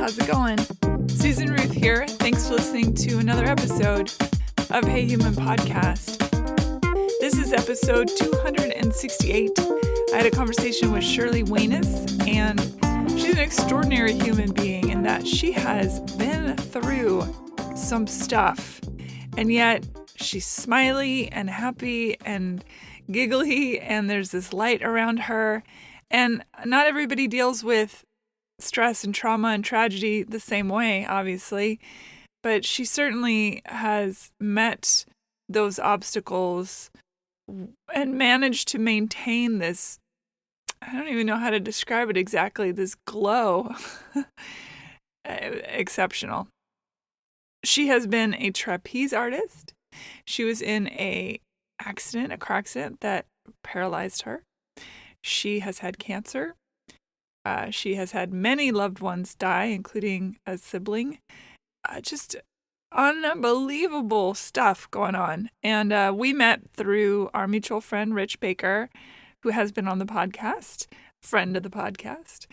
how's it going? Susan Ruth here. Thanks for listening to another episode of Hey Human Podcast. This is episode 268. I had a conversation with Shirley Wainess, and she's an extraordinary human being in that she has been through some stuff, and yet she's smiley and happy and giggly, and there's this light around her. And not everybody deals with stress and trauma and tragedy the same way, obviously, but she certainly has met those obstacles and managed to maintain this, I don't even know how to describe it exactly, this glow. Exceptional. She has been a trapeze artist. She was in a car accident that paralyzed her. She has had cancer. She has had many loved ones die, including a sibling. Just unbelievable stuff going on. And we met through our mutual friend, Rich Baker, who has been on the podcast, friend of the podcast.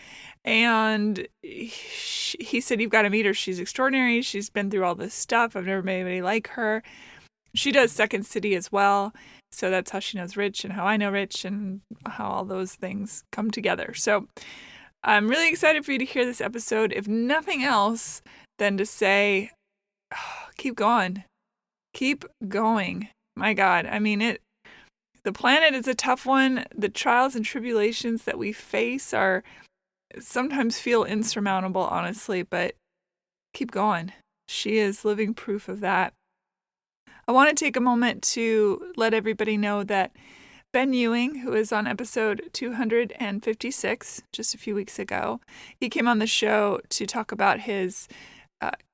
And he said, you've got to meet her. She's extraordinary. She's been through all this stuff. I've never met anybody like her. She does Second City as well. So that's how she knows Rich and how I know Rich and how all those things come together. So I'm really excited for you to hear this episode. If nothing else, than to say, keep going. Keep going. My God. I mean, the planet is a tough one. The trials and tribulations that we face sometimes feel insurmountable, honestly, but keep going. She is living proof of that. I want to take a moment to let everybody know that Ben Ewing, who is on episode 256, just a few weeks ago, he came on the show to talk about his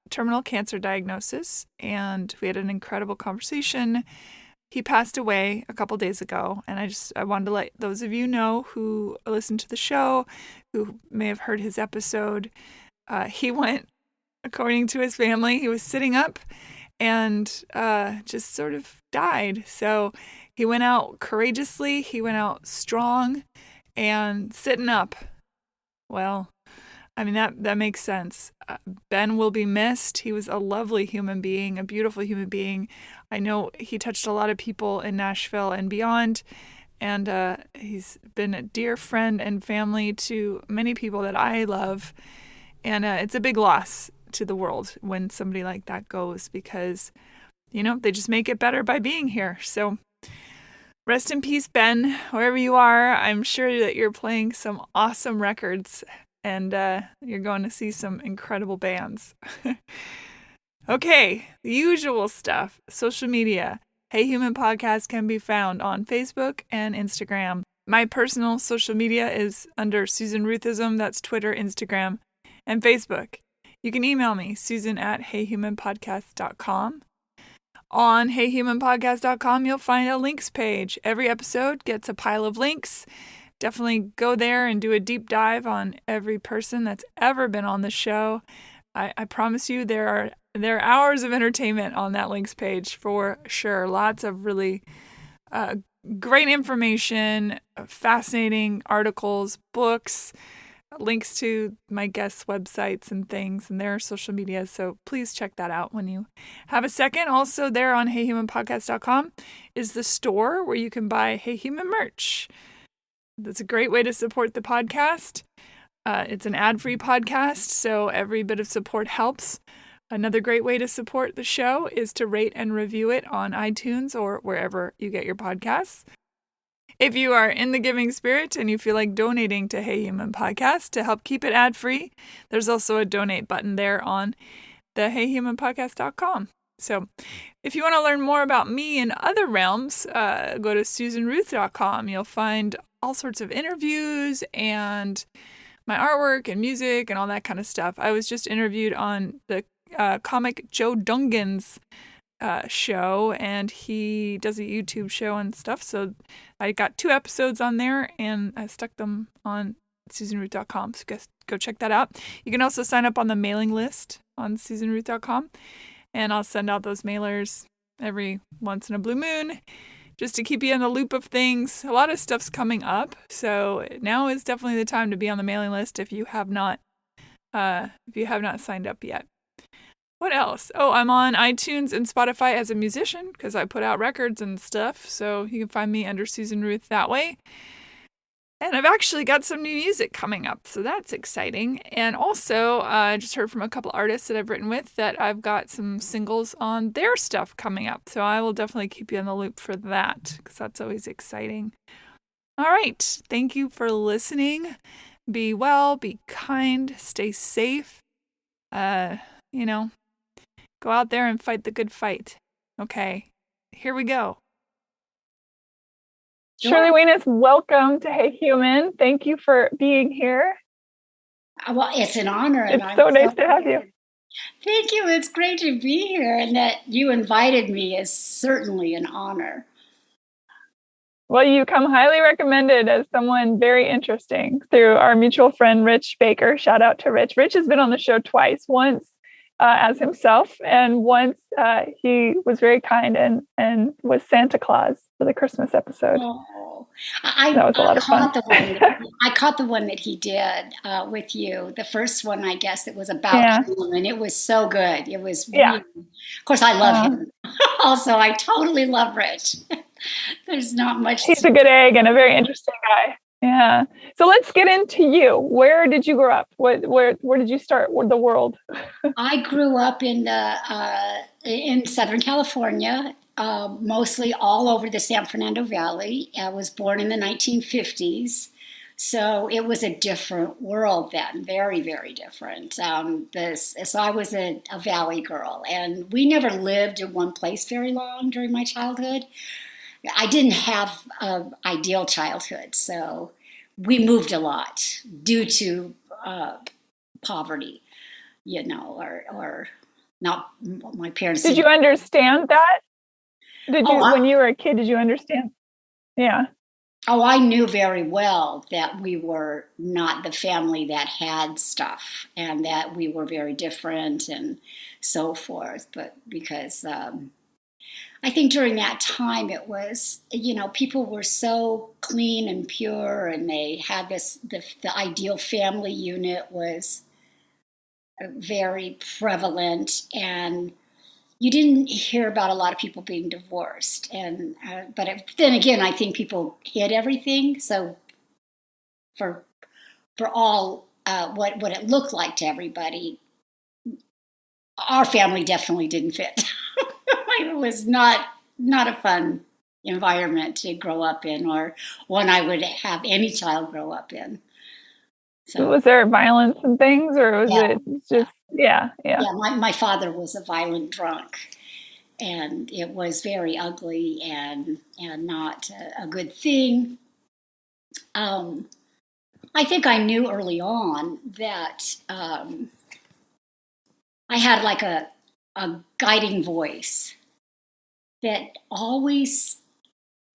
terminal cancer diagnosis, and we had an incredible conversation. He passed away a couple days ago, and I wanted to let those of you know who listen to the show, who may have heard his episode. He went, according to his family, he was sitting up and just sort of died. So he went out courageously, he went out strong and sitting up. Well, I mean, that makes sense. Ben will be missed. He was a lovely human being, a beautiful human being. I know he touched a lot of people in Nashville and beyond, and he's been a dear friend and family to many people that I love, and it's a big loss to the world when somebody like that goes, because they just make it better by being here. So rest in peace, Ben, wherever you are. I'm sure that you're playing some awesome records, and you're going to see some incredible bands. Okay, the usual stuff. Social media. Hey Human Podcast can be found on Facebook and Instagram. My personal social media is under Susan Ruthism. That's Twitter, Instagram, and Facebook. You can email me, susan@heyhumanpodcast.com. On heyhumanpodcast.com, you'll find a links page. Every episode gets a pile of links. Definitely go there and do a deep dive on every person that's ever been on the show. I promise you there are hours of entertainment on that links page for sure. Lots of really great information, fascinating articles, books, links to my guests' websites and things and their social media. So please check that out when you have a second. Also there on heyhumanpodcast.com is the store where you can buy Hey Human merch. That's a great way to support the podcast. It's an ad-free podcast, so every bit of support helps. Another great way to support the show is to rate and review it on iTunes or wherever you get your podcasts. If you are in the giving spirit and you feel like donating to Hey Human Podcast to help keep it ad-free, there's also a donate button there on the heyhumanpodcast.com. So if you want to learn more about me in other realms, go to susanruth.com. You'll find all sorts of interviews and my artwork and music and all that kind of stuff. I was just interviewed on the comic Joe Dungan's show, and he does a YouTube show and stuff. So I got 2 episodes on there, and I stuck them on susanruth.com. So go check that out. You can also sign up on the mailing list on susanruth.com, and I'll send out those mailers every once in a blue moon just to keep you in the loop of things. A lot of stuff's coming up, so now is definitely the time to be on the mailing list if you have not if you have not signed up yet. What else? Oh, I'm on iTunes and Spotify as a musician because I put out records and stuff. So you can find me under Susan Ruth that way. And I've actually got some new music coming up, so that's exciting. And also, I just heard from a couple artists that I've written with that I've got some singles on their stuff coming up. So I will definitely keep you in the loop for that because that's always exciting. All right. Thank you for listening. Be well, be kind, stay safe. You know, go out there and fight the good fight. Okay, here we go. Shirley Wainess, welcome to Hey Human. Thank you for being here. Well, it's an honor. It's so nice to have you. Thank you. It's great to be here. And that you invited me is certainly an honor. Well, you come highly recommended as someone very interesting through our mutual friend, Rich Baker. Shout out to Rich. Rich has been on the show twice, once as himself, and once he was very kind and was Santa Claus for the Christmas episode. Oh, that was a lot of fun. I caught the one that he did with you. The first one, I guess, it was about him, and it was so good. It was really, of course, I love him. Also, I totally love Rich. There's not much. He's a good egg and a very interesting guy. Yeah. So let's get into you. Where did you grow up? Where did you start the world? I grew up in Southern California, mostly all over the San Fernando Valley. I was born in the 1950s. So it was a different world then, very, very different. So I was a valley girl, and we never lived in one place very long during my childhood. I didn't have an ideal childhood, so we moved a lot due to poverty, or not my parents. Did you understand that? When you were a kid, did you understand? Yeah. Oh, I knew very well that we were not the family that had stuff and that we were very different and so forth. But because I think during that time it was, people were so clean and pure, and they had the ideal family unit was very prevalent, and you didn't hear about a lot of people being divorced. And then again, I think people hid everything. So for all what it looked like to everybody, our family definitely didn't fit. It was not a fun environment to grow up in, or one I would have any child grow up in. So was there violence and things, or was it just Yeah. My father was a violent drunk, and it was very ugly and not a good thing. I think I knew early on that I had like a guiding voice that always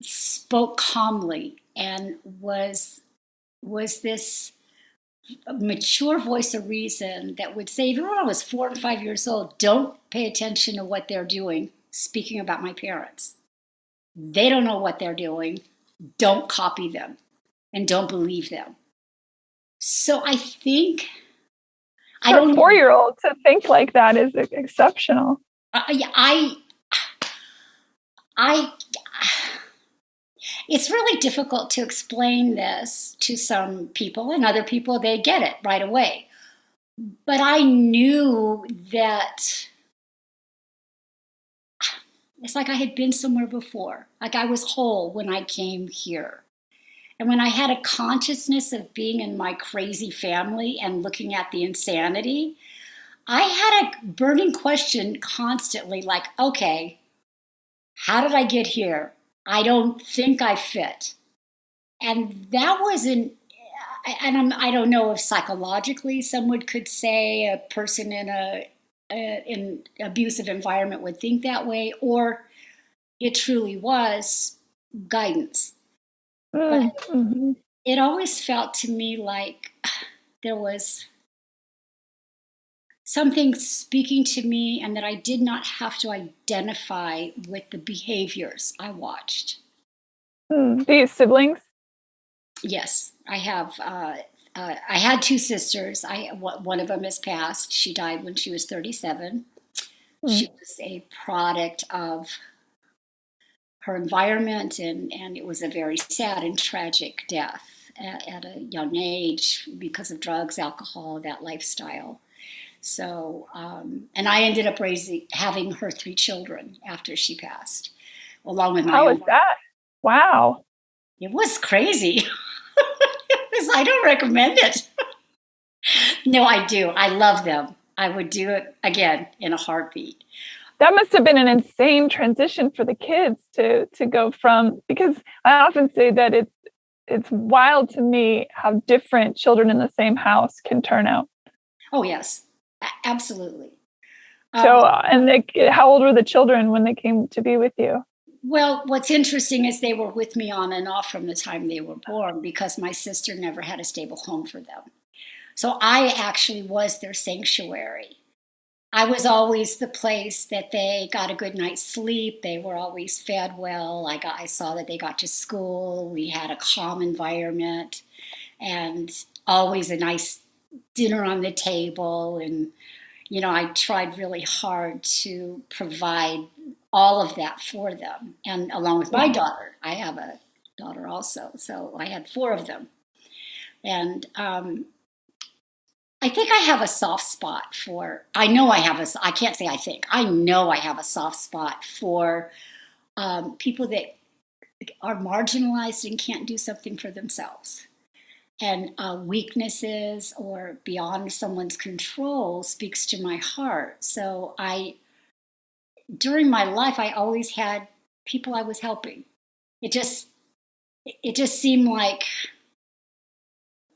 spoke calmly and was this mature voice of reason that would say, even when I was 4 and 5 years old, don't pay attention to what they're doing. Speaking about my parents, they don't know what they're doing. Don't copy them and don't believe them. So I think I don't. A 4-year-old to think like that is exceptional. It's really difficult to explain this to some people, and other people, they get it right away. But I knew that it's like I had been somewhere before. Like I was whole when I came here. And when I had a consciousness of being in my crazy family and looking at the insanity, I had a burning question constantly, like, okay, how did I get here? I don't think I fit. And that wasn't, I don't know if psychologically someone could say a person in an abusive environment would think that way, or it truly was guidance. But it always felt to me like there was something speaking to me, and that I did not have to identify with the behaviors I watched. Do you have siblings? Yes, I have I had two sisters. One of them has passed. She died when she was 37. Mm. She was a product of her environment, and it was a very sad and tragic death at a young age because of drugs, alcohol, that lifestyle. So, and I ended up having her three children after she passed, along with my How is own. that? Wow. It was crazy. I don't recommend it. No, I do. I love them. I would do it again in a heartbeat. That must have been an insane transition for the kids to go from, because I often say that it's wild to me how different children in the same house can turn out. Oh, yes, absolutely. So, how old were the children when they came to be with you? Well, what's interesting is they were with me on and off from the time they were born because my sister never had a stable home for them. So I actually was their sanctuary. I was always the place that they got a good night's sleep. They were always fed well. I saw that they got to school. We had a calm environment and always a nice dinner on the table. And, I tried really hard to provide all of that for them. And along with my daughter, I have a daughter also. So I had four of them. And I think I have a soft spot I know I have I can't say I think, I know I have a soft spot for people that are marginalized and can't do something for themselves. And weaknesses or beyond someone's control speaks to my heart. So during my life, I always had people I was helping. It just seemed like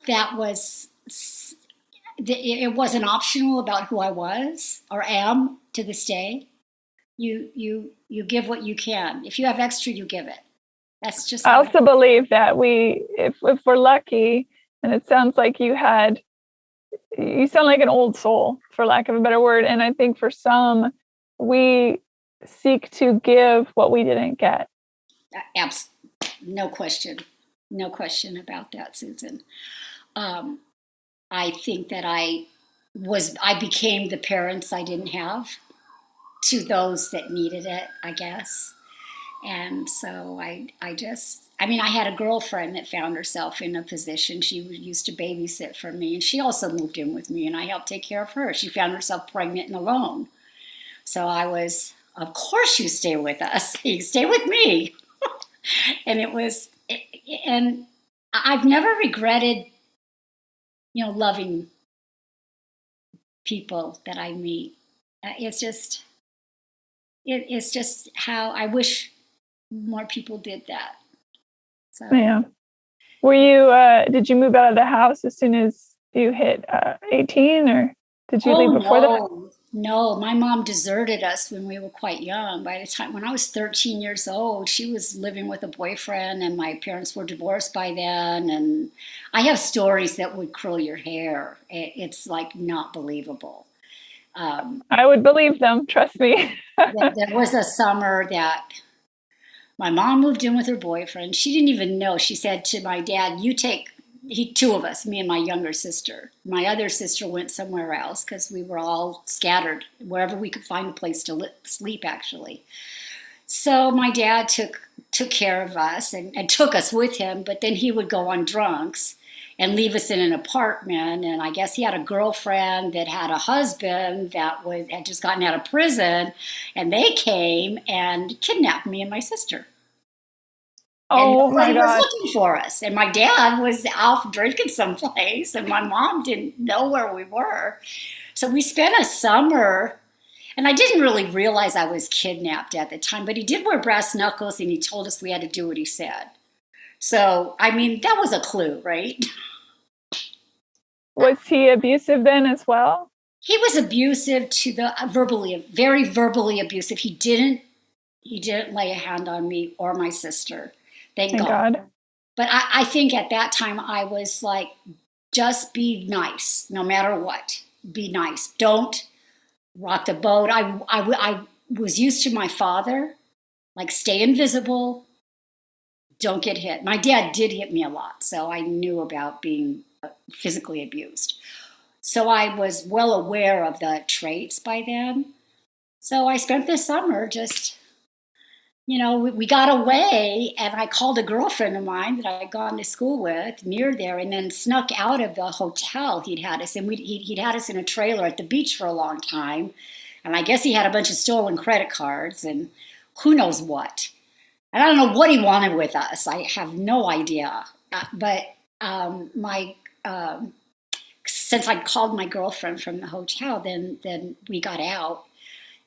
that was, it wasn't optional about who I was or am to this day. You give what you can. If you have extra, you give it. That's just. I also believe that if we're lucky, and it sounds like you sound like an old soul, for lack of a better word. And I think for some, we seek to give what we didn't get. No question about that, Susan. I think that I became the parents I didn't have to those that needed it, I guess. And so I had a girlfriend that found herself in a position. She used to babysit for me, and she also moved in with me, and I helped take care of her. She found herself pregnant and alone. So I was, of course you stay with us. You stay with me. And and I've never regretted, loving people that I meet. It's just how I wish more people did that. So. Yeah. Were you? Did you move out of the house as soon as you hit 18, or did you leave before that? No, my mom deserted us when we were quite young. By the time when I was 13 years old, she was living with a boyfriend, and my parents were divorced by then. And I have stories that would curl your hair. It's like not believable. I would believe them. Trust me. There was a summer that my mom moved in with her boyfriend. She didn't even know. She said to my dad, two of us, me and my younger sister. My other sister went somewhere else because we were all scattered wherever we could find a place to sleep, actually. So my dad took care of us and took us with him, but then he would go on drunks and leave us in an apartment. And I guess he had a girlfriend that had a husband that had just gotten out of prison, and they came and kidnapped me and my sister. Oh my God! Was looking for us, and my dad was out drinking someplace, and my mom didn't know where we were. So we spent a summer, and I didn't really realize I was kidnapped at the time. But he did wear brass knuckles, and he told us we had to do what he said. So that was a clue, right? Was he abusive then as well? He was abusive very verbally abusive. He didn't lay a hand on me or my sister. Thank God. But I think at that time I was like, just be nice, no matter what. Be nice. Don't rock the boat. I was used to my father, like stay invisible, don't get hit. My dad did hit me a lot, so I knew about being physically abused. So I was well aware of the traits by then. So I spent this summer just, we got away, and I called a girlfriend of mine that I had gone to school with near there, and then snuck out of the hotel he'd had us in. He'd had us in a trailer at the beach for a long time, and I guess he had a bunch of stolen credit cards and who knows what. And I don't know what he wanted with us. I have no idea. But my since I called my girlfriend from the hotel, then we got out.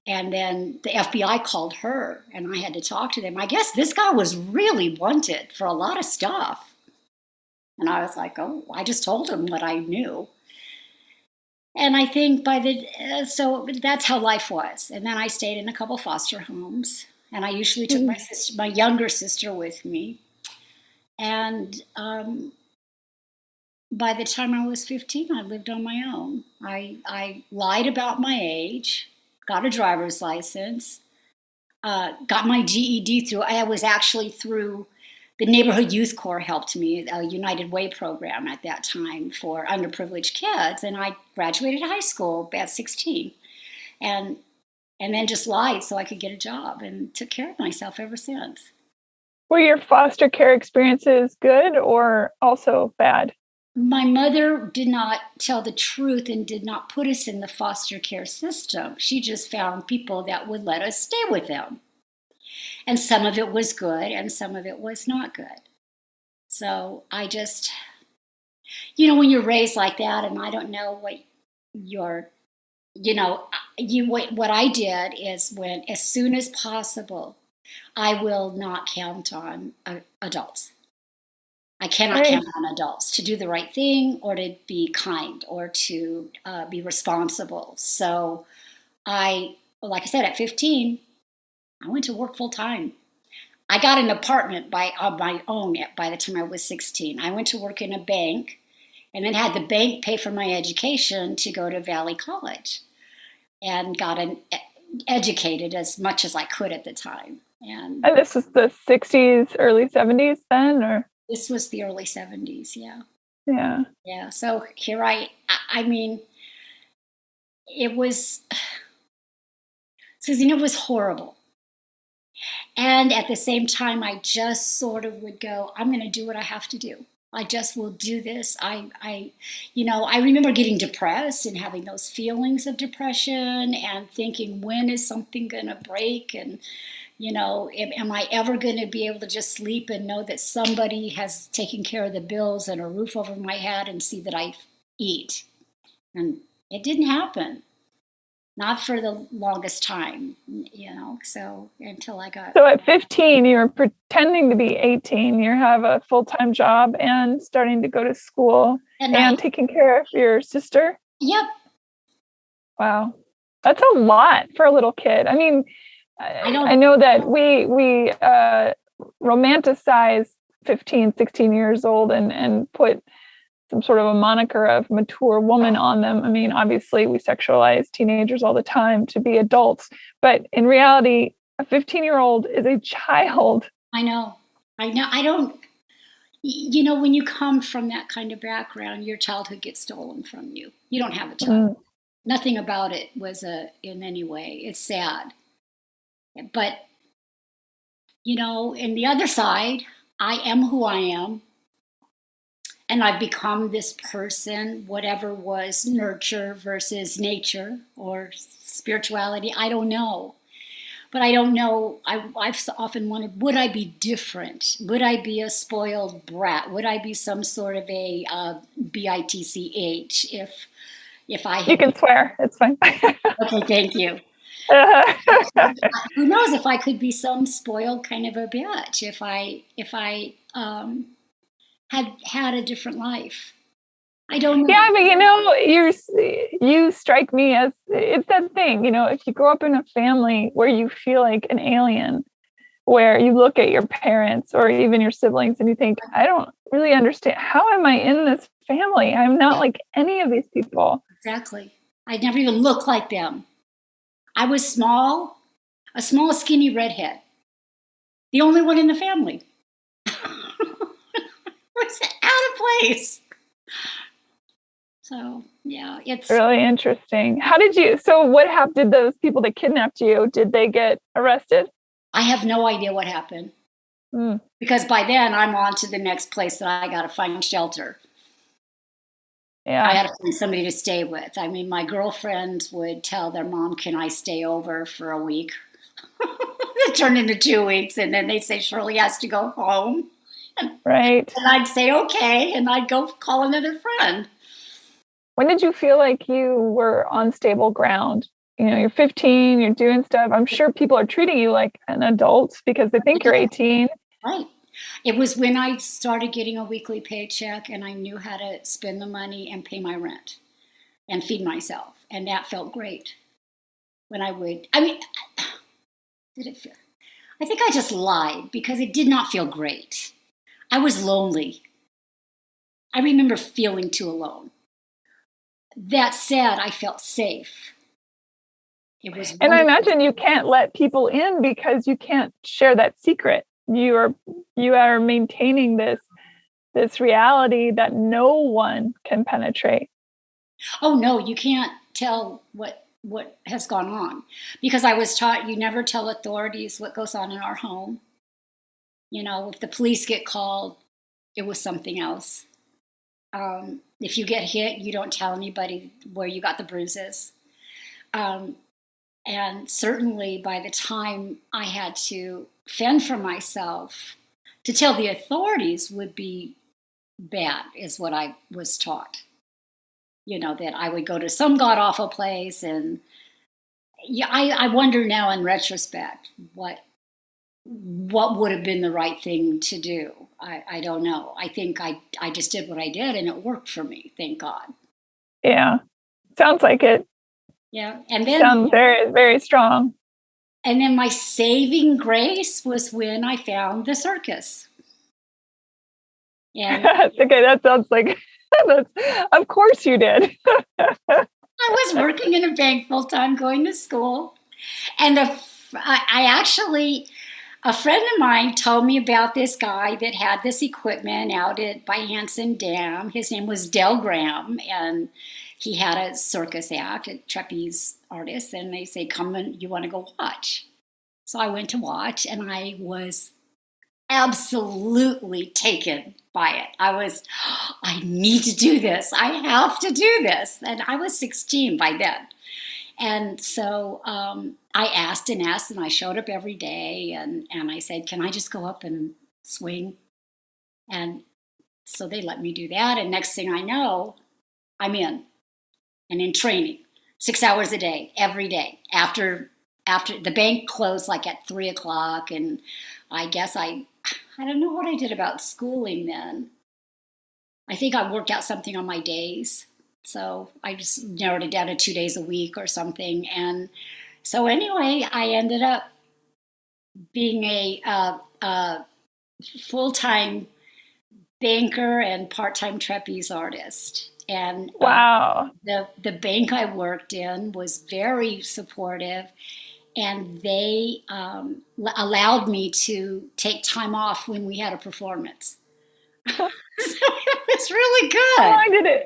And then the FBI called her, and I had to talk to them. I guess this guy was really wanted for a lot of stuff. And I was like, oh, I just told him what I knew. And I think so that's how life was. And then I stayed in a couple foster homes, and I usually took my younger sister with me. And by the time I was 15, I lived on my own. I lied about my age, got a driver's license, got my GED through. I was actually through the Neighborhood Youth Corps helped me, a United Way program at that time for underprivileged kids. And I graduated high school at 16 and then just lied so I could get a job and took care of myself ever since. Were your foster care experiences good or also bad? My mother did not tell the truth and did not put us in the foster care system. She just found people that would let us stay with them. And some of it was good and some of it was not good. So I just, when you're raised like that, and I don't know what what I did is as soon as possible, I will not count on adults. I cannot count on adults to do the right thing or to be kind or to be responsible. So like I said, at 15, I went to work full time. I got an apartment on my own by the time I was 16. I went to work in a bank and then had the bank pay for my education to go to Valley College and got educated as much as I could at the time. And this was the 60s, early 70s then, or? This was the early 70s, yeah. Yeah. Yeah, so here I mean, it was, Susan, it was horrible. And at the same time, I just sort of would go, I'm going to do what I have to do. I just will do this. I remember getting depressed and having those feelings of depression and thinking, when is something going to break? And am I ever going to be able to just sleep and know that somebody has taken care of the bills and a roof over my head and see that I eat? And it didn't happen. Not for the longest time, so until I got... So at 15, you were pretending to be 18. You have a full-time job and starting to go to school and taking care of your sister? Yep. Wow. That's a lot for a little kid. I mean, I know that we romanticize 15, 16 years old and put some sort of a moniker of mature woman on them. I mean, obviously we sexualize teenagers all the time to be adults, but in reality, a 15-year-old is a child. I know. I don't, when you come from that kind of background, your childhood gets stolen from you. You don't have a child. Nothing about it was in any way. It's sad. But, in the other side, I am who I am. And I've become this person, whatever was nurture versus nature or spirituality, I don't know. But I don't know, I've often wondered, would I be different? Would I be a spoiled brat? Would I be some sort of a bitch if I had... You can swear, it's fine. Okay, thank you. Who knows if I could be some spoiled kind of a bitch if I had a different life. I don't know. Yeah, but you strike me as, it's that thing, if you grow up in a family where you feel like an alien, where you look at your parents or even your siblings and you think, I don't really understand, how am I in this family? I'm not like any of these people. Exactly. I never even looked like them. I was small, a small, skinny redhead. The only one in the family. Was out of place. So yeah, it's. Really interesting. How did you, so what happened? Did those people that kidnapped you, did they get arrested? I have no idea what happened Mm, because by then I'm on to the next place that I got to find shelter. I yeah. had to find somebody to stay with. I mean, my girlfriends would tell their mom, "Can I stay over for a week?" It turned into 2 weeks, and then they'd say Shirley has to go home, and Right. I'd say okay, and I'd go call another friend. When did you feel like you were on stable ground? You know, you're 15, you're doing stuff. I'm sure people are treating you like an adult because they think you're 18. Right. It was when I started getting a weekly paycheck, and I knew how to spend the money and pay my rent and feed myself, and that felt great. When I would, I mean, did it feel? I think I just lied because it did not feel great. I was lonely. I remember feeling too alone. That said, I felt safe. It was And I wonderful. imagine you can't let people in because you can't share that secret. You are maintaining this reality that no one can penetrate. Oh no, you can't tell what has gone on because I was taught you never tell authorities what goes on in our home. You know, if the police get called, it was something else. If you get hit, you don't tell anybody where you got the bruises. Um, and certainly by the time I had to fend for myself, to tell the authorities would be bad, is what I was taught. You know, that I would go to some god awful place. And yeah, I wonder now in retrospect what would have been the right thing to do. I don't know. I think I just did what I did and it worked for me, thank God. Yeah. Sounds like it. Yeah. And then Sounds very, very strong. my saving grace was when I found the circus. And Okay, that sounds like that's, of course you did. I was working in a bank full time, going to school. And I actually, a friend of mine told me about this guy that had this equipment out at by Hanson Dam. His name was Del Graham, and he had a circus act, a trapeze artist. And they say, "Come and you want to go watch?" So I went to watch, and I was absolutely taken by it. I need to do this. I have to do this. And I was 16 by then. And so I asked and asked, and I showed up every day. And I said, "Can I just go up and swing?" And so they let me do that. And next thing I know, I'm in and in training 6 hours a day, every day. After the bank closed like at 3 o'clock. And I guess I don't know what I did about schooling then. I think I worked out something on my days. So I just narrowed it down to 2 days a week or something. And so anyway, I ended up being a full-time banker and part-time trapeze artist. And Wow. the bank I worked in was very supportive, and they allowed me to take time off when we had a performance. So it was really good.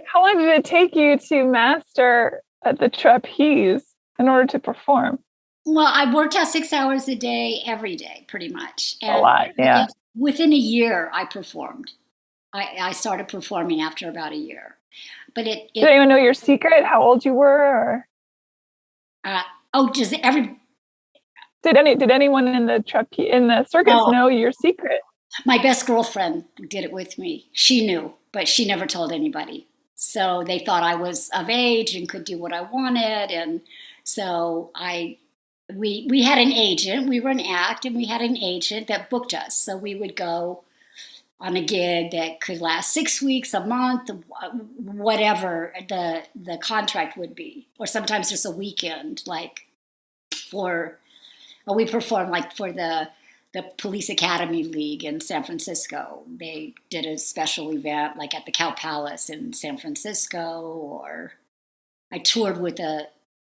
How long did it take you to master the trapeze in order to perform? Well, I worked out 6 hours a day every day, pretty much. A And lot, I yeah. guess within a year, I performed. I started performing after about a year. But Did anyone know your secret? How old you were? Or uh, oh, does every, did anyone in the circus oh, know your secret? my best girlfriend did it with me. She knew, but she never told anybody. So they thought I was of age and could do what I wanted. And so we had an agent. We were an act, and we had an agent that booked us. So we would go on a gig that could last 6 weeks, a month, whatever the contract would be, or sometimes just a weekend, like for we performed like for the Police Academy League in San Francisco. They did a special event like at the Cow Palace in San Francisco, or I toured with a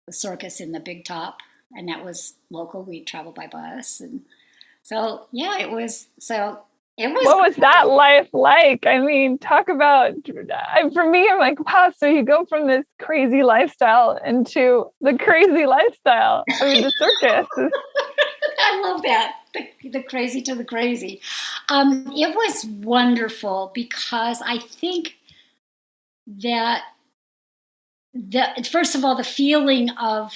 circus in the Big Top, and that was local. We traveled by bus, and so yeah, it was so. It was What was that great. life like? I mean, talk about, for me, I'm like, wow, so you go from this crazy lifestyle into the crazy lifestyle. I mean, the circus. I love that. The crazy to the crazy. It was wonderful because I think that first of all, the feeling of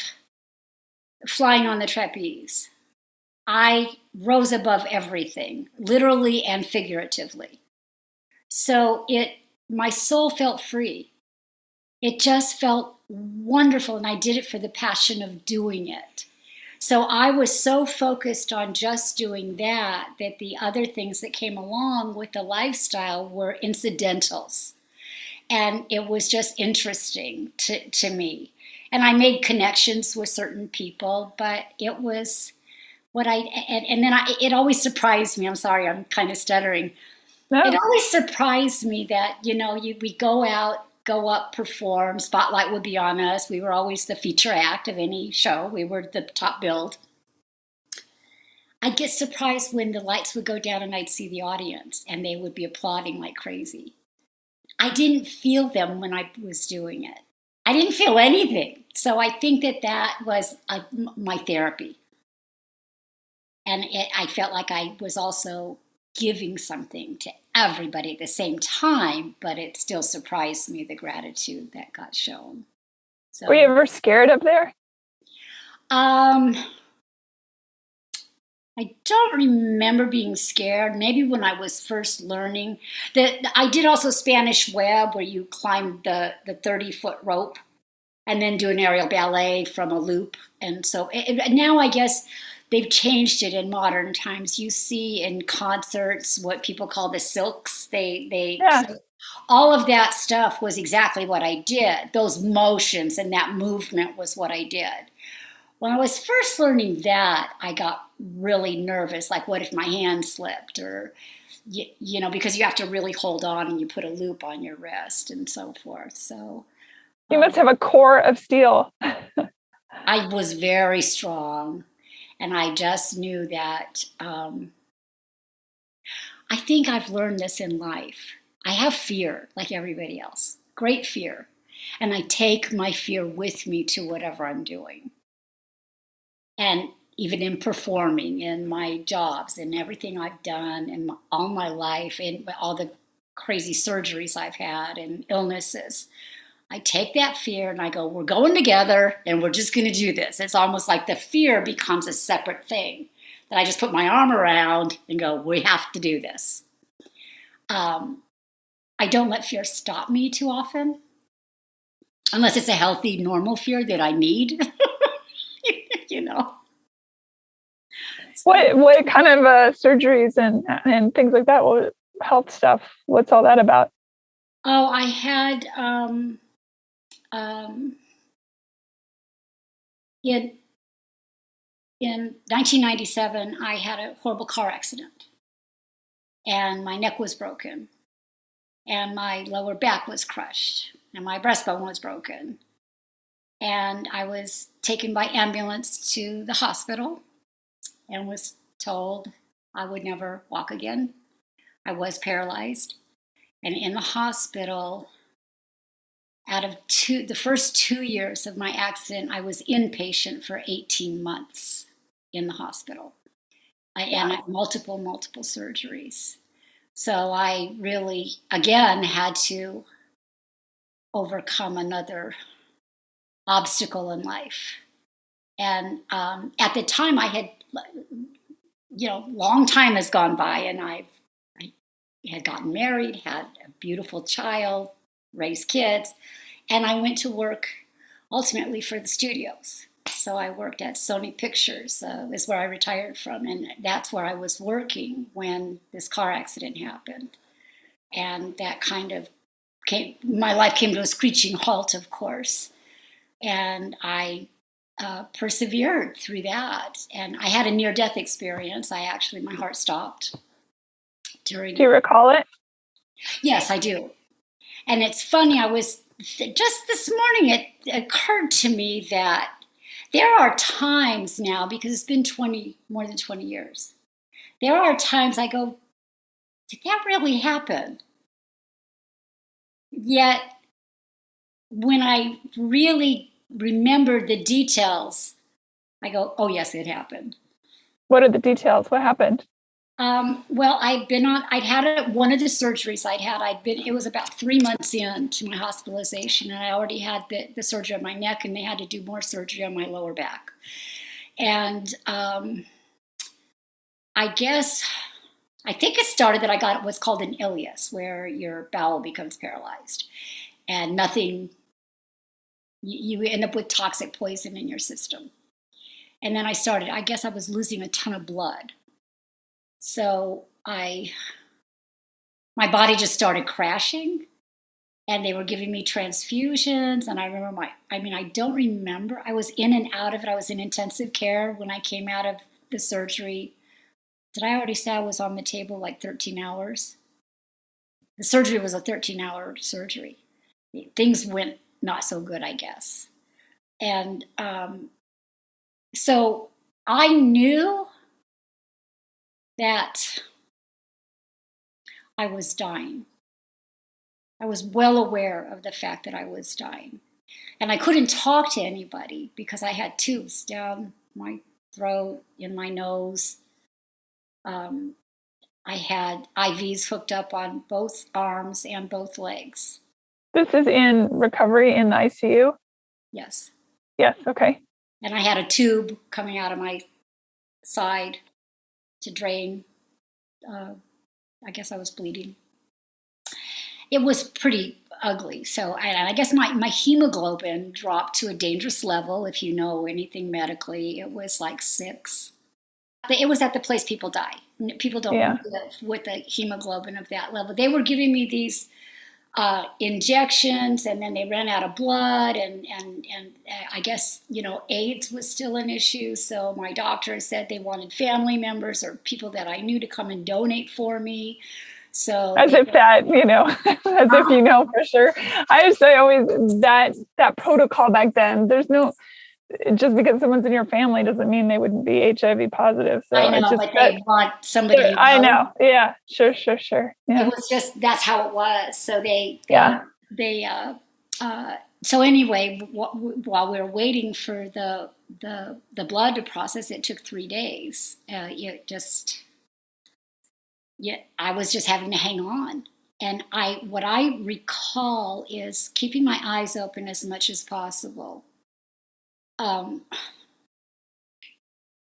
flying on the trapeze, I rose above everything, literally and figuratively. So my soul felt free. It just felt wonderful, and I did it for the passion of doing it. So I was so focused on just doing that the other things that came along with the lifestyle were incidentals. And it was just interesting to me. And I made connections with certain people, but it was and then it always surprised me. I'm sorry, I'm kind of stuttering. It No. always surprised me that, we go out, go up, perform, spotlight would be on us. We were always the feature act of any show. We were the top billed. I'd get surprised when the lights would go down and I'd see the audience and they would be applauding like crazy. I didn't feel them when I was doing it. I didn't feel anything. So I think that was my therapy. And I felt like I was also giving something to everybody at the same time, but it still surprised me, the gratitude that got shown. So, Were you ever scared up there? I don't remember being scared. Maybe when I was first learning. I did also Spanish web, where you climb the 30-foot rope and then do an aerial ballet from a loop. And so now I guess they've changed it in modern times. You see in concerts what people call the silks. Yeah. So all of that stuff was exactly what I did. Those motions and that movement was what I did. When I was first learning that, I got really nervous. Like, what if my hand slipped? Or, because you have to really hold on and you put a loop on your wrist and so forth. So You must have a core of steel. I was very strong. And I just knew that I think I've learned this in life. I have fear like everybody else, great fear. And I take my fear with me to whatever I'm doing. And even in performing, in my jobs, and everything I've done, and all my life, and all the crazy surgeries I've had and illnesses, I take that fear and I go, we're going together and we're just going to do this. It's almost like the fear becomes a separate thing that I just put my arm around and go, we have to do this. I don't let fear stop me too often, unless it's a healthy, normal fear that I need, you know. What kind of surgeries and things like that? What health stuff? What's all that about? Oh, I had in 1997, I had a horrible car accident, and my neck was broken, and my lower back was crushed, and my breastbone was broken, and I was taken by ambulance to the hospital, and was told I would never walk again. I was paralyzed, and in the hospital, out of the first 2 years of my accident, I was inpatient for 18 months in the hospital. And multiple surgeries. So I really, again, had to overcome another obstacle in life. And at the time, I had, long time has gone by, and I had gotten married, had a beautiful child, raised kids, and I went to work ultimately for the studios. So I worked at Sony Pictures, is where I retired from, and that's where I was working when this car accident happened. And that kind of my life came to a screeching halt, of course. And I persevered through that. And I had a near-death experience. My heart stopped during. Do you recall it? Yes, I do. And it's funny, just this morning, it occurred to me that there are times now, because it's been more than 20 years, there are times I go, did that really happen? Yet, when I really remember the details, I go, oh, yes, it happened. What are the details? What happened? Well, I'd had one of the surgeries it was about 3 months into my hospitalization, and I already had the surgery on my neck, and they had to do more surgery on my lower back. And I think it started that I got what's called an ileus, where your bowel becomes paralyzed, and you end up with toxic poison in your system. And then I guess I was losing a ton of blood. So my body just started crashing, and they were giving me transfusions. And I remember I don't remember. I was in and out of it. I was in intensive care when I came out of the surgery. Did I already say I was on the table like 13 hours? The surgery was a 13-hour surgery. Things went not so good, I guess. And so I knew that I was dying. I was well aware of the fact that I was dying. And I couldn't talk to anybody because I had tubes down my throat, in my nose. I had IVs hooked up on both arms and both legs. This is in recovery in the ICU? Yes. Yes, okay. And I had a tube coming out of my side to drain. I guess I was bleeding. It was pretty ugly. So I guess my hemoglobin dropped to a dangerous level. If you know anything medically, it was like 6. It was at the place people die. People don't live with a hemoglobin of that level. They were giving me these injections, and then they ran out of blood, and I guess, AIDS was still an issue. So my doctor said they wanted family members or people that I knew to come and donate for me. So as if that, as if for sure. I say always that protocol back then, there's no, just because someone's in your family doesn't mean they would be HIV positive. So I know, but they want somebody. I know. Yeah, sure. Yeah. It was just, that's how it was. So so anyway, while we were waiting for the blood to process, it took 3 days. I was just having to hang on. And what I recall is keeping my eyes open as much as possible. A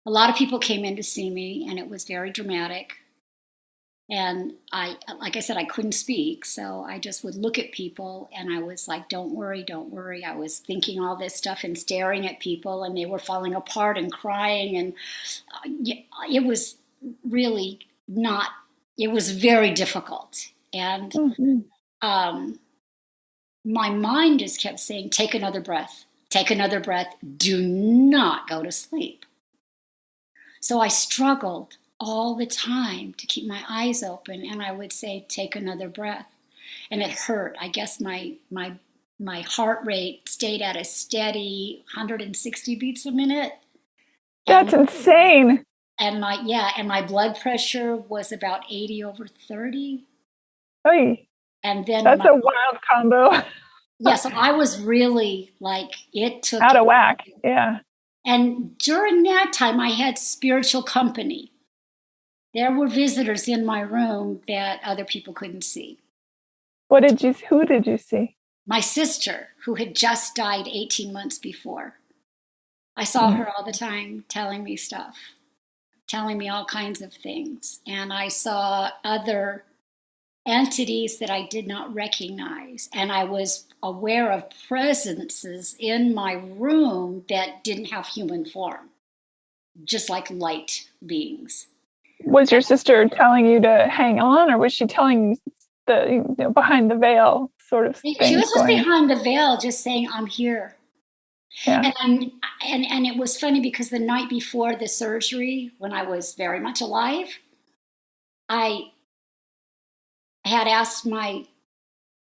lot of people came in to see me, and it was very dramatic. And like I said, I couldn't speak, so I just would look at people, and I was like, don't worry, don't worry. I was thinking all this stuff and staring at people, and they were falling apart and crying, and it was really not, it was very difficult. And my mind just kept saying, take another breath, do not go to sleep. So I struggled all the time to keep my eyes open, and I would say, take another breath. And it hurt. I guess my heart rate stayed at a steady 160 beats a minute. That's insane. And my blood pressure was about 80/30. Oy. And then that's a wild combo. Yeah, so I was really it took out of whack. Yeah. And during that time, I had spiritual company. There were visitors in my room that other people couldn't see. Who did you see? My sister, who had just died 18 months before. I saw her all the time telling me stuff, telling me all kinds of things. And I saw other entities that I did not recognize. And I was aware of presences in my room that didn't have human form, just like light beings. Was your sister telling you to hang on, or was she telling the behind the veil sort of thing? She was just behind the veil, just saying, I'm here. Yeah. And it was funny because the night before the surgery, when I was very much alive, I had asked I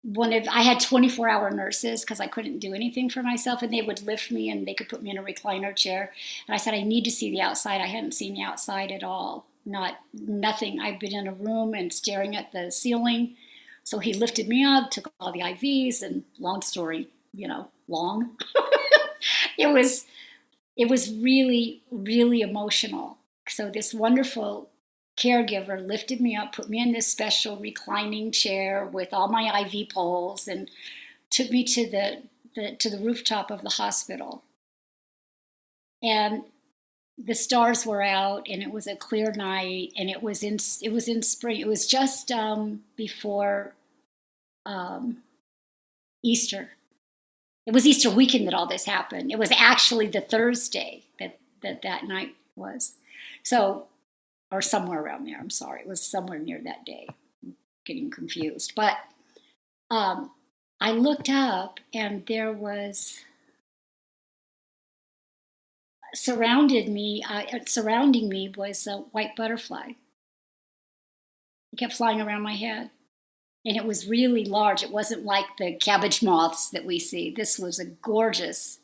had 24-hour nurses because I couldn't do anything for myself, and they would lift me and they could put me in a recliner chair. And I said, I need to see the outside. I hadn't seen the outside at all. nothing. I'd been in a room and staring at the ceiling. So he lifted me up, took all the IVs, and long story, long. it was really, really emotional. So this wonderful caregiver lifted me up, put me in this special reclining chair with all my IV poles, and took me to the rooftop of the hospital. And the stars were out, and it was a clear night, and it was in spring. It was just before Easter. It was Easter weekend that all this happened. It was actually the Thursday that night was. So, or somewhere around there. I'm sorry. It was somewhere near that day. I'm getting confused. But I looked up, and there was surrounding me was a white butterfly. It kept flying around my head. And it was really large. It wasn't like the cabbage moths that we see. This was a gorgeous,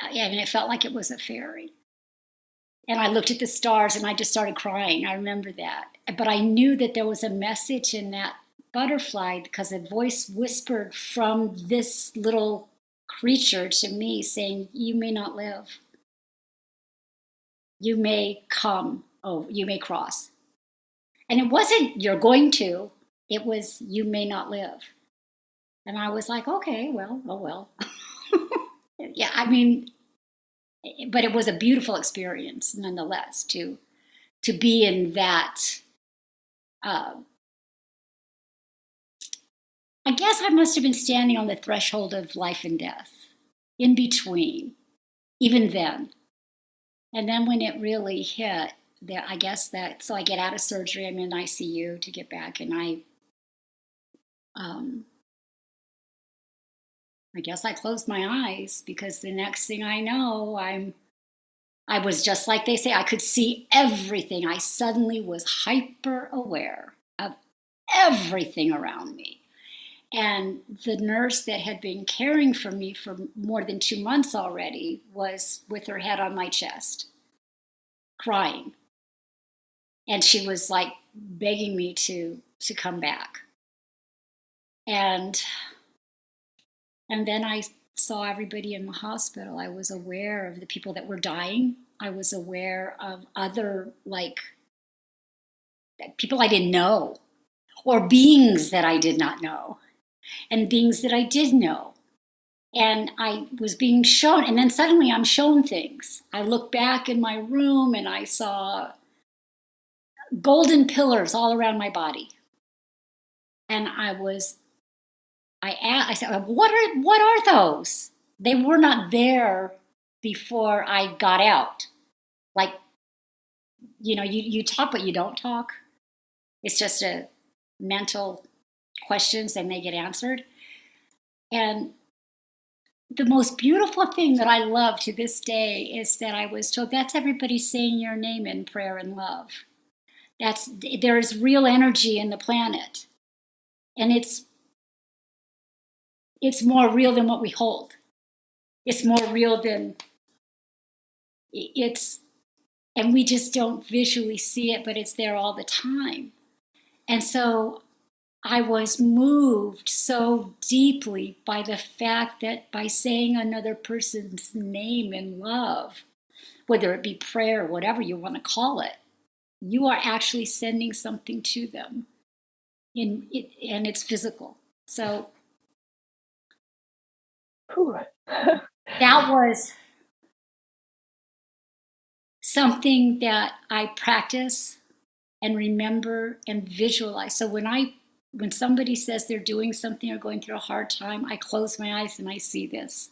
and it felt like it was a fairy. And I looked at the stars and I just started crying. I remember that. But I knew that there was a message in that butterfly because a voice whispered from this little creature to me saying, "You may not live. You may come. Oh, you may cross." And it wasn't, "You're going to." It was, "You may not live." And I was like, okay, well, oh well. Yeah, I mean, but it was a beautiful experience nonetheless to be in that. I guess I must have been standing on the threshold of life and death, in between, even then. And then when it really hit, so I get out of surgery, I'm in ICU to get back, and I guess I closed my eyes, because the next thing I know, I was just like they say, I could see everything. I suddenly was hyper aware of everything around me. And the nurse that had been caring for me for more than 2 months already was with her head on my chest, crying. And she was like begging me to come back. And then I saw everybody in the hospital. I was aware of the people that were dying. I was aware of other, people I didn't know, or beings that I did not know, and beings that I did know. And I was being shown, and then suddenly I'm shown things. I look back in my room and I saw golden pillars all around my body. And I said, what are those? They were not there before I got out. Like, you talk, but you don't talk. It's just a mental questions, and they get answered. And the most beautiful thing that I love to this day is that I was told, that's everybody saying your name in prayer and love. There is real energy in the planet. And it's more real than what we hold. It's more real than and we just don't visually see it, but it's there all the time. And so I was moved so deeply by the fact that by saying another person's name in love, whether it be prayer or whatever you want to call it, you are actually sending something to them. And it's physical. So that was something that I practice and remember and visualize. So when somebody says they're doing something or going through a hard time, I close my eyes and I see this.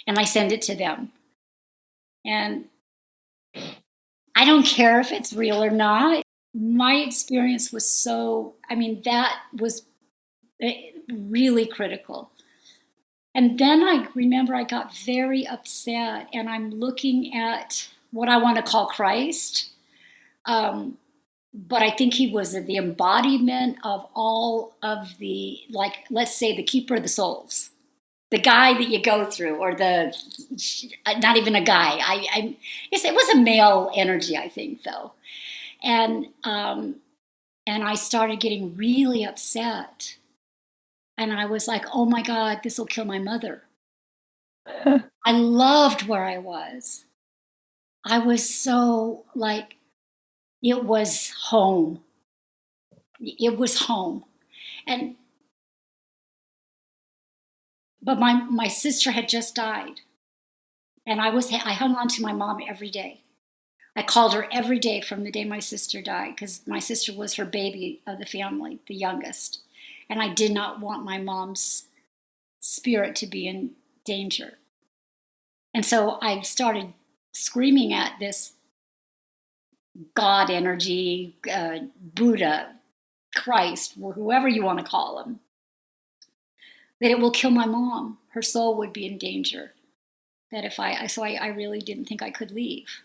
And I send it to them. And I don't care if it's real or not. My experience was that was really critical. And then I remember I got very upset, and I'm looking at what I want to call Christ. But I think he was the embodiment of all of the, let's say, the keeper of the souls, the guy that you go through, or not even a guy. It was a male energy, I think, though. And I started getting really upset. And I was like, oh my God, this will kill my mother. I loved where I was. I was so like, it was home. It was home. But my sister had just died. And I hung on to my mom every day. I called her every day from the day my sister died, because my sister was her baby of the family, the youngest. And I did not want my mom's spirit to be in danger. And so I started screaming at this God energy, Buddha, Christ, whoever you want to call him, that it will kill my mom. Her soul would be in danger. That I really didn't think I could leave.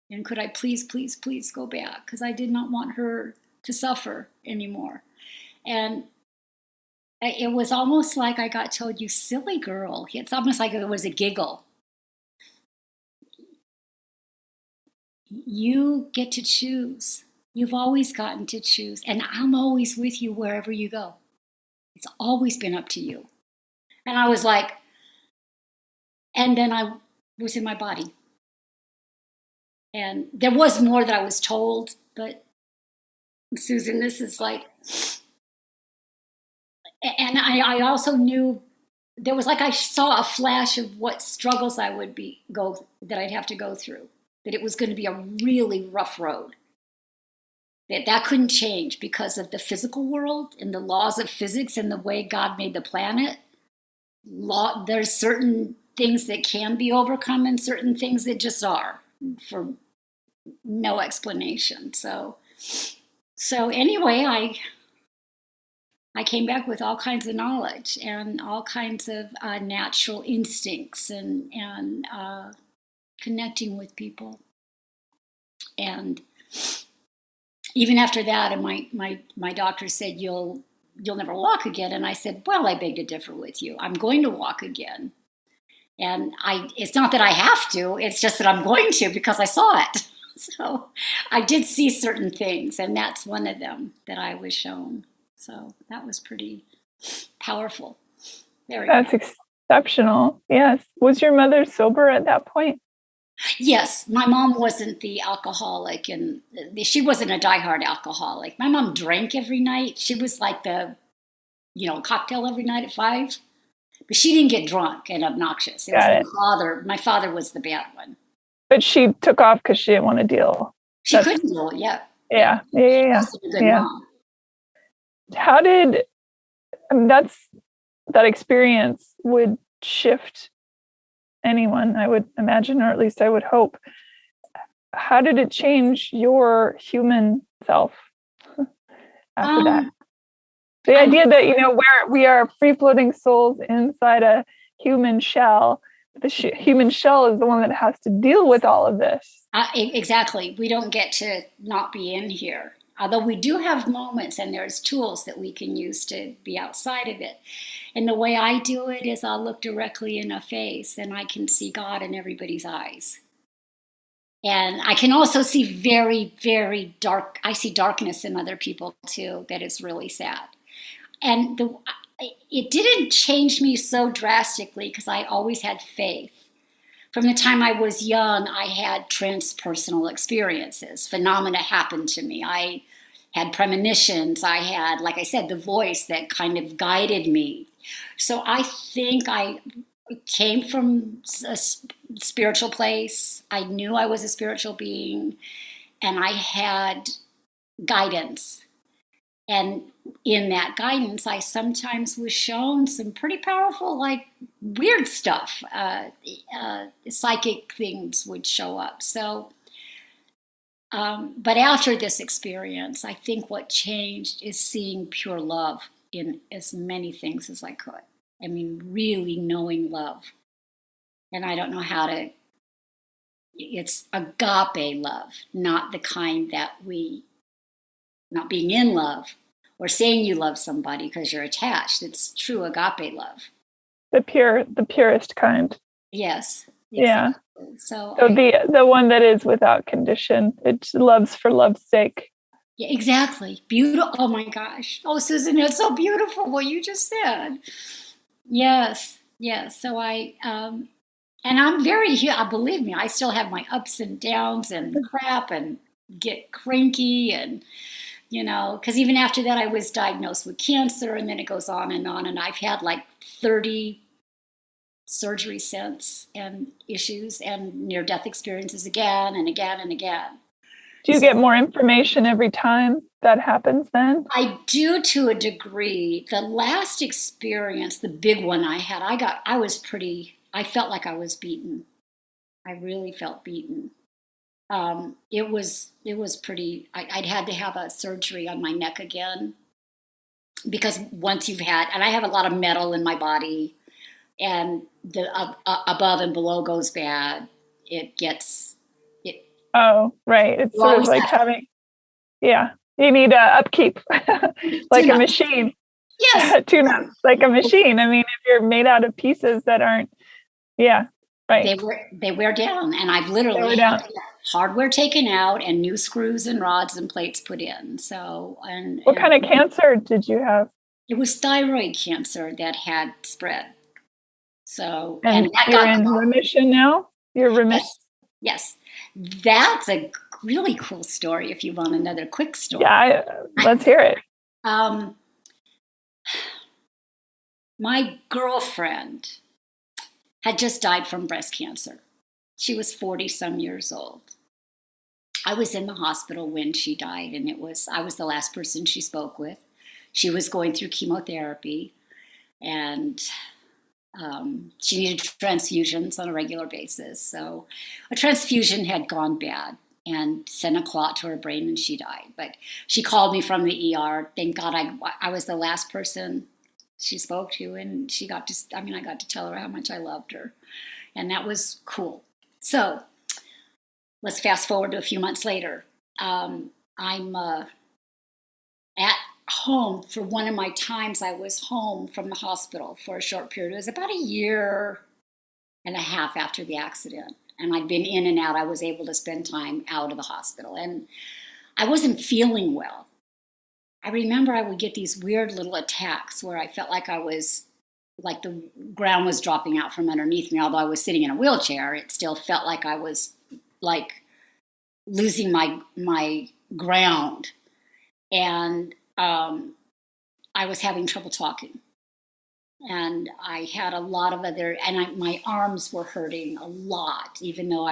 And could I please, please, please go back? Because I did not want her to suffer anymore. And it was almost like I got told, you silly girl. It's almost like it was a giggle. You get to choose. You've always gotten to choose. And I'm always with you wherever you go. It's always been up to you. And I was like, and then I was in my body. And there was more that I was told, but Susan, this is like, and I also knew there was like, I saw a flash of what struggles I would that I'd have to go through, that it was going to be a really rough road, that couldn't change because of the physical world and the laws of physics and the way God made the planet. There's certain things that can be overcome and certain things that just are for no explanation. So anyway, I came back with all kinds of knowledge and all kinds of natural instincts and connecting with people. And even after that, and my doctor said, you'll never walk again. And I said, well, I beg to differ with you. I'm going to walk again. And it's not that I have to, it's just that I'm going to, because I saw it. So I did see certain things, and that's one of them that I was shown. So that was pretty powerful. That's exceptional. Yes. Was your mother sober at that point? Yes. My mom wasn't the alcoholic, and she wasn't a diehard alcoholic. My mom drank every night. She was like the, cocktail every night at 5. But she didn't get drunk and obnoxious. My father was the bad one. But she took off because she didn't want to deal. She couldn't deal, yeah. Yeah. Mom. How did that experience would shift anyone, I would imagine, or at least I would hope. How did it change your human self after that? The idea that, where we are free-floating souls inside a human shell, the human shell is the one that has to deal with all of this. Exactly. We don't get to not be in here. Although we do have moments, and there's tools that we can use to be outside of it. And the way I do it is I'll look directly in a face, and I can see God in everybody's eyes. And I can also see very, very dark. I see darkness in other people too. That is really sad. And it didn't change me so drastically because I always had faith. From the time I was young, I had transpersonal experiences. Phenomena happened to me. I had premonitions. I had, like I said, the voice that kind of guided me. So I think I came from a spiritual place. I knew I was a spiritual being, and I had guidance. And in that guidance, I sometimes was shown some pretty powerful, weird stuff. Psychic things would show up. So, but after this experience, I think what changed is seeing pure love in as many things as I could. I mean, really knowing love. And I don't know it's agape love, not the kind that not being in love or saying you love somebody because you're attached. It's true agape love. The purest kind. Yes. Yeah. So So the one that is without condition, it loves for love's sake. yeah, exactly. Beautiful. Oh my gosh. Oh, Susan, it's so beautiful what you just said. Yes. Yes. So and I'm very, believe me, I still have my ups and downs and crap and get cranky and, because even after that, I was diagnosed with cancer and then it goes on. And I've had like 30 surgeries since and issues and near death experiences again and again and again. Do you get more information every time that happens then? I do to a degree. The last experience, the big one I had, I felt like I was beaten. I really felt beaten. It was pretty, I'd had to have a surgery on my neck again because once and I have a lot of metal in my body and the above and below goes bad, it gets, it, Oh, right. It's you sort of always like having, yeah, you need upkeep, like a tune-ups. machine, Yes. tune-up, like a machine. I mean, if you're made out of pieces that aren't, yeah, right. They wear down, and I've literally Down. had hardware taken out and new screws and rods and plates put in. So, What kind of cancer did you have? it was thyroid cancer that had spread. So, And that you're got in caught. remission now? You're remission? Yes, that's a really cool story. If you want another quick story, Yeah, let's hear it. um, my girlfriend had just died from breast cancer. She was 40 some years old. I was in the hospital when she died, and I was the last person she spoke with. She was going through chemotherapy, and she needed transfusions on a regular basis. So a transfusion had gone bad and sent a clot to her brain, and she died. But she called me from the ER. Thank God I was the last person she spoke to, and I got to tell her how much I loved her, and that was cool. So let's fast forward to a few months later. I'm at home for one of my times. I was home from the hospital for a short period. It was about a year and a half after the accident. And I'd been in and out. I was able to spend time out of the hospital. And I wasn't feeling well. I remember I would get these weird little attacks where I felt like like the ground was dropping out from underneath me. Although I was sitting in a wheelchair, it still felt like I was like losing my ground. And I was having trouble talking. And I had a lot of my arms were hurting a lot, even though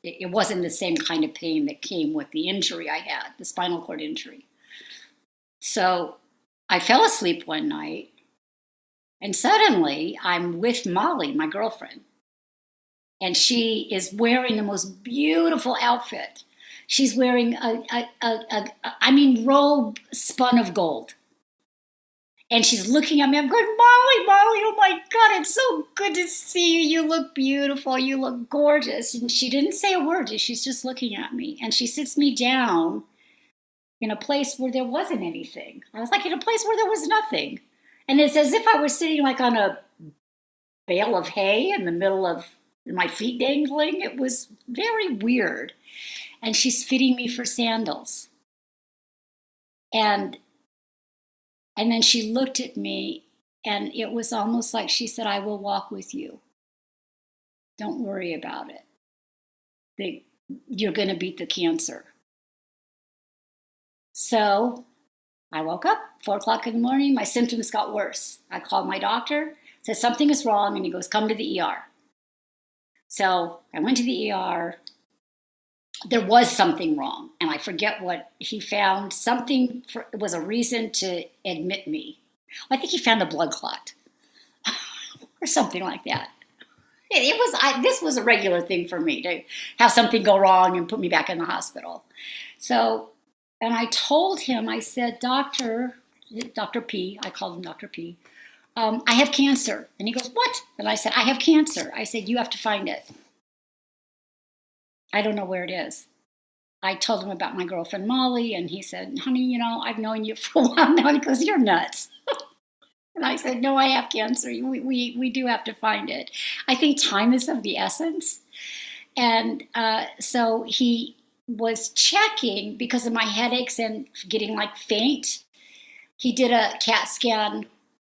it wasn't the same kind of pain that came with the injury I had, the spinal cord injury. So I fell asleep one night, and suddenly I'm with Molly, my girlfriend, and she is wearing the most beautiful outfit. She's wearing robe spun of gold. And she's looking at me. I'm going, Molly, oh my God, it's so good to see you. You look beautiful. You look gorgeous. And she didn't say a word. She's just looking at me. And she sits me down in a place where there wasn't anything. I was like in a place where there was nothing. And it's as if I was sitting like on a bale of hay in the middle of my feet dangling. It was very weird. And she's fitting me for sandals. And then she looked at me, and it was almost like she said, I will walk with you. Don't worry about it. You're going to beat the cancer. So I woke up 4:00 in the morning. My symptoms got worse. I called my doctor, said something is wrong, and he goes, come to the ER. So I went to the ER. There was something wrong, and I forget what he found. It was a reason to admit me. I think he found a blood clot or something like that. This was a regular thing for me to have something go wrong and put me back in the hospital. So, and I told him, I said, Dr. P, I called him Dr. P, I have cancer. And he goes, what? And I said, I have cancer. I said, you have to find it. I don't know where it is. I told him about my girlfriend, Molly, and he said, honey, I've known you for a while now. And he goes, you're nuts. And I said, no, I have cancer. We do have to find it. I think time is of the essence. And so he was checking because of my headaches and getting like faint. He did a CAT scan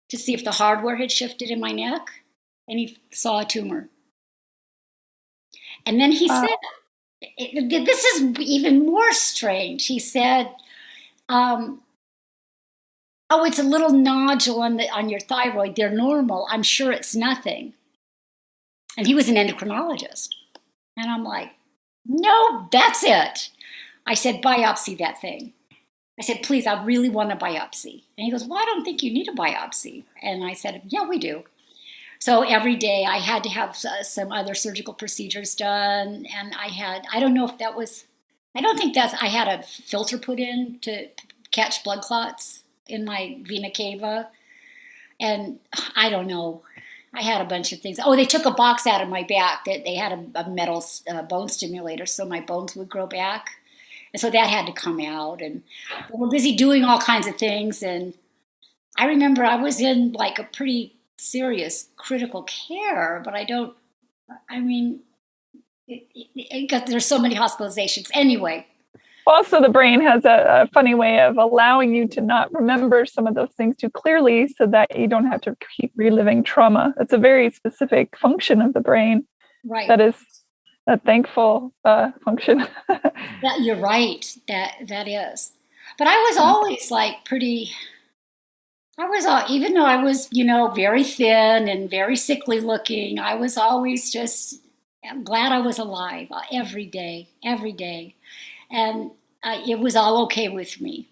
to see if the hardware had shifted in my neck, and he saw a tumor. And then he said, this is even more strange. He said, oh, it's a little nodule on your thyroid. They're normal. I'm sure it's nothing. And he was an endocrinologist. And I'm like, no, that's it. I said, biopsy that thing. I said, please, I really want a biopsy. And he goes, well, I don't think you need a biopsy. And I said, yeah, we do. So every day I had to have some other surgical procedures done. And I don't know if that was, I don't think I had a filter put in to catch blood clots in my vena cava. And I don't know. I had a bunch of things. Oh, they took a box out of my back that they had a metal bone stimulator so my bones would grow back. And so that had to come out. And we're busy doing all kinds of things. And I remember I was in like a pretty serious critical care, but there's so many hospitalizations. Anyway. Also, the brain has a funny way of allowing you to not remember some of those things too clearly so that you don't have to keep reliving trauma. It's a very specific function of the brain. Right. That is a thankful function. You're right. That is. But I was always like even though I was, very thin and very sickly looking, I was always just glad I was alive every day. And it was all okay with me.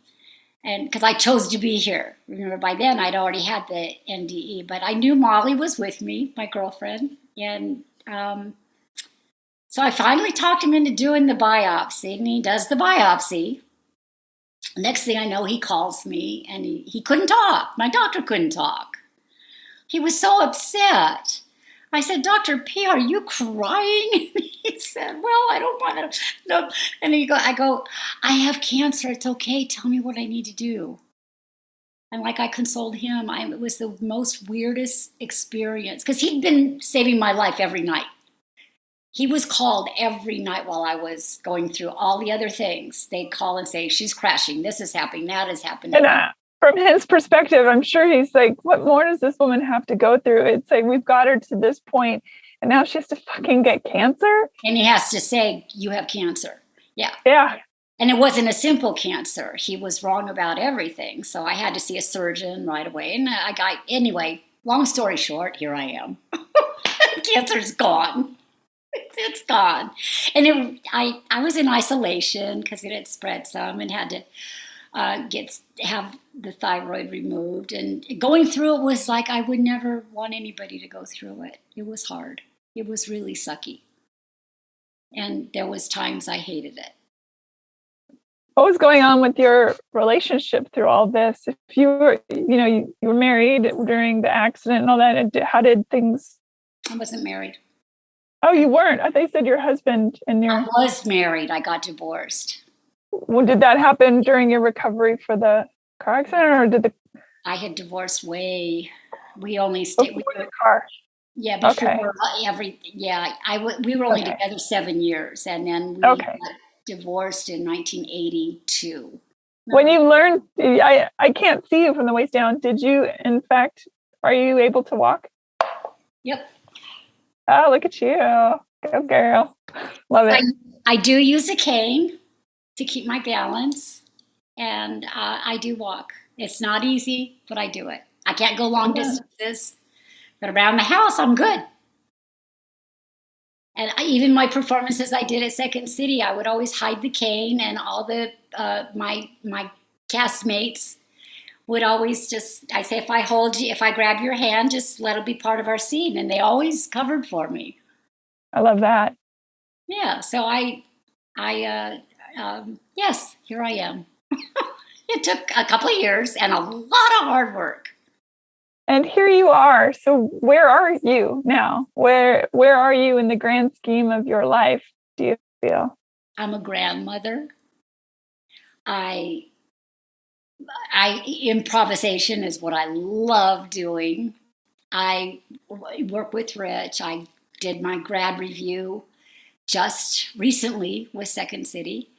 And because I chose to be here. Remember, by then I'd already had the NDE, but I knew Molly was with me, my girlfriend. And so I finally talked him into doing the biopsy, and he does the biopsy. Next thing I know, he calls me, and he couldn't talk. My doctor couldn't talk. He was so upset. I said, Dr. P, are you crying? He said, well, I don't want to. No. And I go, I have cancer. It's okay. Tell me what I need to do. And like I consoled him, it was the most weirdest experience because he'd been saving my life every night. He was called every night while I was going through all the other things. They'd call and say, she's crashing. This is happening. That is happening. And from his perspective, I'm sure he's like, what more does this woman have to go through? It's like, we've got her to this point, and now she has to fucking get cancer? And he has to say, you have cancer. Yeah. Yeah. And it wasn't a simple cancer. He was wrong about everything. So I had to see a surgeon right away. And anyway, long story short, here I am. Cancer's gone. It's gone. And I was in isolation because it had spread some and had to have the thyroid removed. And going through it was like I would never want anybody to go through it. It was hard. It was really sucky. And there was times I hated it. What was going on with your relationship through all this? If you were, you were married during the accident and all that, how did things? I wasn't married. Oh, you weren't? I thought you said your husband and your... I was married. I got divorced. Well, did that happen during your recovery for the car accident, or did I had divorced we only stayed... Before the car? Yeah, before we were only together 7 years, and then we got divorced in 1982. When you learned, I can't see you from the waist down. Did you, in fact, are you able to walk? Yep. Oh, look at you. Go girl. Love it. I do use a cane to keep my balance, and I do walk. It's not easy, but I do it. I can't go long distances, but around the house, I'm good. And even my performances I did at Second City, I would always hide the cane, and all the my castmates would always I say, if I grab your hand, just let it be part of our scene. And they always covered for me. I love that. Yeah. So yes, here I am. It took a couple of years and a lot of hard work. And here you are. So where are you now? Where are you in the grand scheme of your life, do you feel? I'm a grandmother. I Improvisation is what I love doing. I work with Rich. I did my grad review just recently with Second City,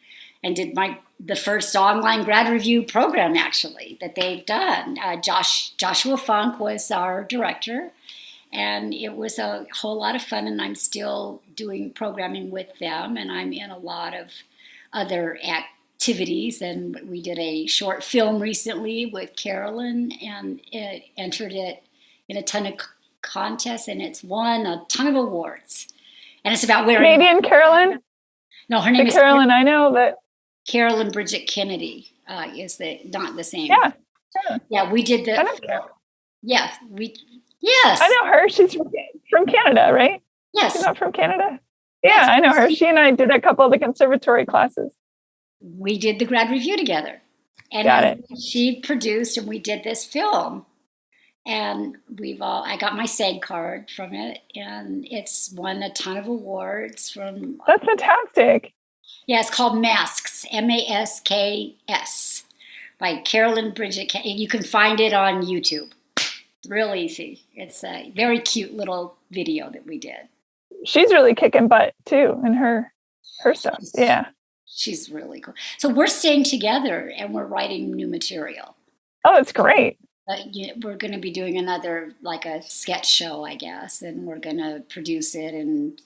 and did the first online grad review program actually that they've done. Joshua Funk was our director, and it was a whole lot of fun. And I'm still doing programming with them, and I'm in a lot of other activities. And we did a short film recently with Carolyn, and it entered it in a ton of contests, and it's won a ton of awards. And it's about wearing. Canadian Carolyn? No, her name the is Carolyn I know that. Carolyn Bridget Kennedy. Is not the same? Yeah. Yeah, we did the. I know. Yeah, yes. I know her. She's from Canada, right? Yes. She's not from Canada? Yeah, Yes. I know her. She and I did a couple of the conservatory classes. We did the grad review together. And Got it. She produced, and we did this film. And I got my SAG card from it, and it's won a ton of awards from. That's fantastic. Yeah, it's called Masks, Masks, by Carolyn Bridget. You can find it on YouTube. It's real easy. It's a very cute little video that we did. She's really kicking butt too in her stuff. Yeah. She's really cool. So we're staying together, and we're writing new material. Oh, that's great. We're going to be doing another, like a sketch show, I guess, and we're going to produce it, and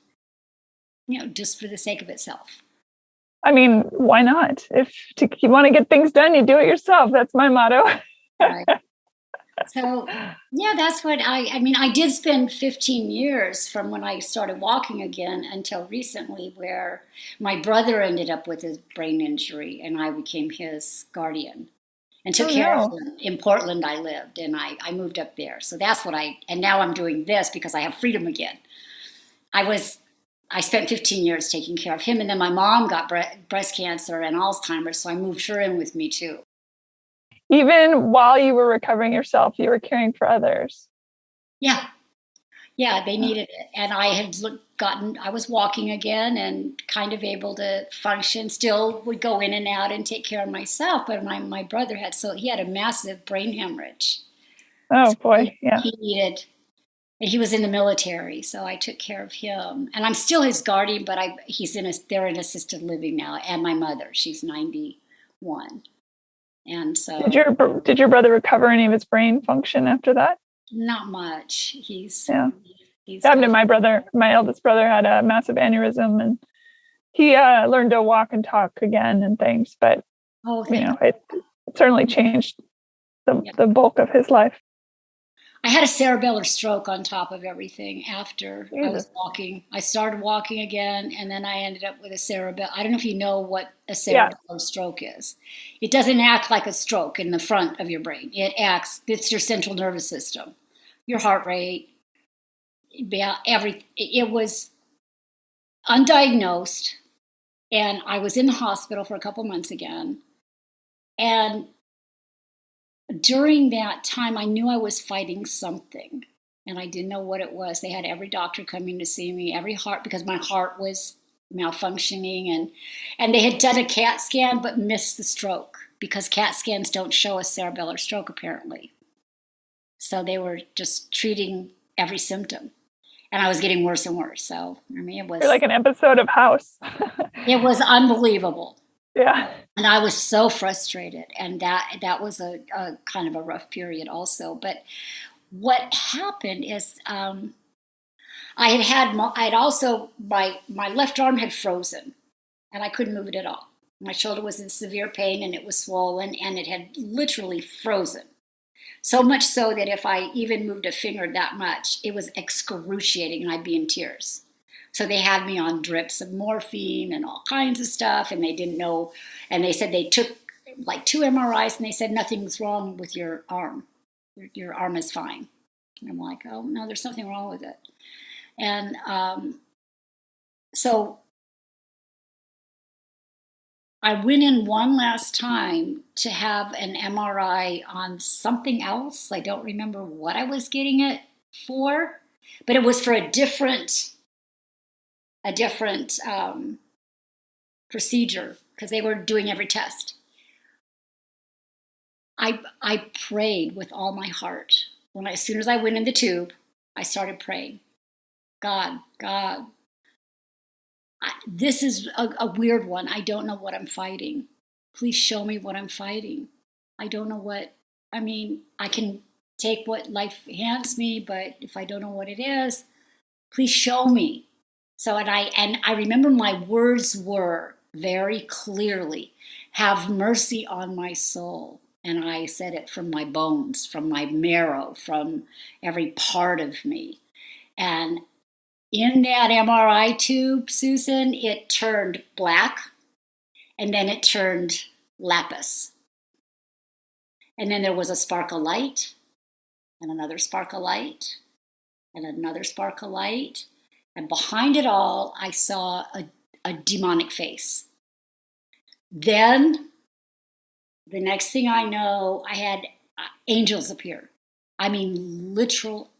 just for the sake of itself. I mean, why not? If you want to get things done, you do it yourself. That's my motto. Right. So, yeah, that's what I did spend 15 years from when I started walking again until recently, where my brother ended up with his brain injury, and I became his guardian and took care of him. In Portland, I lived, and I moved up there. So that's what and now I'm doing this because I have freedom again. I spent 15 years taking care of him, and then my mom got breast cancer and Alzheimer's, so I moved her in with me too. Even while you were recovering yourself, you were caring for others. Yeah. Yeah, they needed it. And I had I was walking again and kind of able to function, still would go in and out and take care of myself. But my brother he had a massive brain hemorrhage. Oh, boy. Yeah. And he was in the military, so I took care of him. And I'm still his guardian, but they're in assisted living now. And my mother, she's 91. And so, did your brother recover any of his brain function after that? Not much. He's happened to my brother. My eldest brother had a massive aneurysm, and he learned to walk and talk again and things. But it certainly changed the bulk of his life. I had a cerebellar stroke on top of everything after I was walking. I started walking again, and then I ended up with a cerebellar. I don't know if you know what a cerebellar stroke is. It doesn't act like a stroke in the front of your brain. It's your central nervous system, your heart rate, everything. It was undiagnosed, and I was in the hospital for a couple months again. And during that time, I knew I was fighting something, and I didn't know what it was. They had every doctor coming to see me, because my heart was malfunctioning, and they had done a CAT scan but missed the stroke, because CAT scans don't show a cerebellar stroke apparently. So they were just treating every symptom, and I was getting worse and worse. So it was. You're like an episode of House. It was unbelievable. Yeah. And I was so frustrated, and that was a kind of a rough period also. But what happened is my left arm had frozen, and I couldn't move it at all. My shoulder was in severe pain, and it was swollen, and it had literally frozen. So much so that if I even moved a finger that much, it was excruciating, and I'd be in tears. So they had me on drips of morphine and all kinds of stuff, and they didn't know. And they said they took like 2 MRIs, and they said nothing's wrong with your arm. Your arm is fine. And I'm like, oh, no, there's something wrong with it. And so I went in one last time to have an MRI on something else. I don't remember what I was getting it for, but it was for a different procedure, because they were doing every test. I prayed with all my heart. As soon as I went in the tube, I started praying. God, this is a weird one. I don't know what I'm fighting. Please show me what I'm fighting. I don't know what, I can take what life hands me, but if I don't know what it is, please show me. So, and I remember my words were very clearly, have mercy on my soul. And I said it from my bones, from my marrow, from every part of me. And in that MRI tube, Susan, it turned black, and then it turned lapis. And then there was a spark of light, and another spark of light, and another spark of light. And behind it all, I saw a demonic face. Then, the next thing I know, I had angels appear. Literal,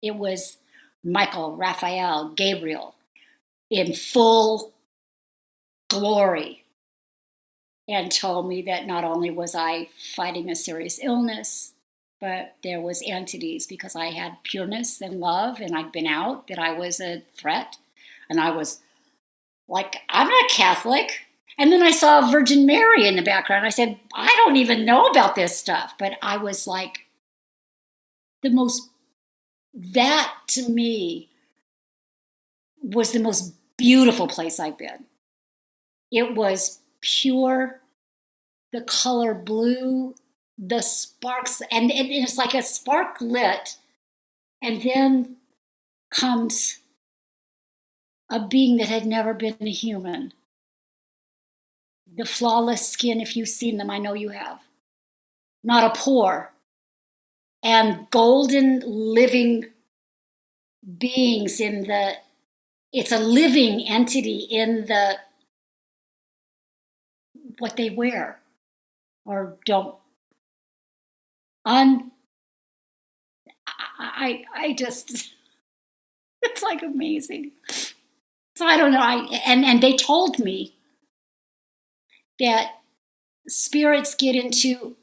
it was Michael, Raphael, Gabriel in full glory, and told me that not only was I fighting a serious illness, but there was entities, because I had pureness and love, and I'd been out, that I was a threat. And I was like, I'm not Catholic. And then I saw Virgin Mary in the background. I said, I don't even know about this stuff. But I was like, that to me was the most beautiful place I've been. It was pure, the color blue, the sparks, and it's like a spark lit, and then comes a being that had never been a human. The flawless skin, if you've seen them, I know you have. Not a pore. And golden living beings it's a living entity in what they wear or don't. I just, it's like amazing. So I don't know. And they told me that spirits get into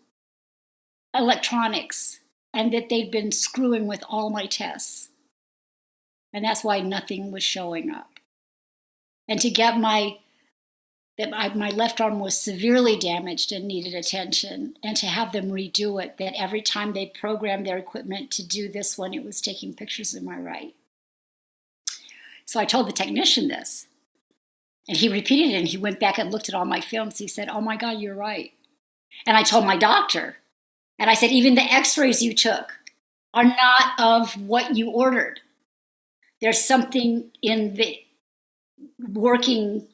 electronics and that they'd been screwing with all my tests. And that's why nothing was showing up. And to get my left arm was severely damaged and needed attention, and to have them redo it, that every time they programmed their equipment to do this one, it was taking pictures of my right. So I told the technician this, and he repeated it, and he went back and looked at all my films. He said, oh my God, you're right. And I told my doctor, and I said, even the x-rays you took are not of what you ordered. There's something in the working.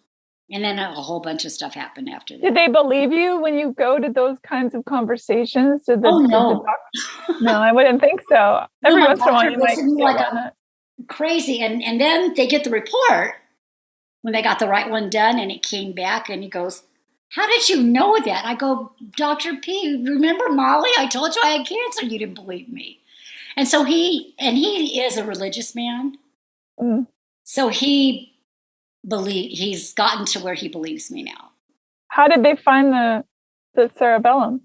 And then a whole bunch of stuff happened after that. Did they believe you when you go to those kinds of conversations? No. No, I wouldn't think so. Every once in a while you might get one. Crazy. And then they get the report when they got the right one done, and it came back, and he goes, how did you know that? I go, Dr. P, remember Molly? I told you I had cancer. You didn't believe me. And so he is a religious man. Mm. So he's gotten to where he believes me now. How did they find the cerebellum?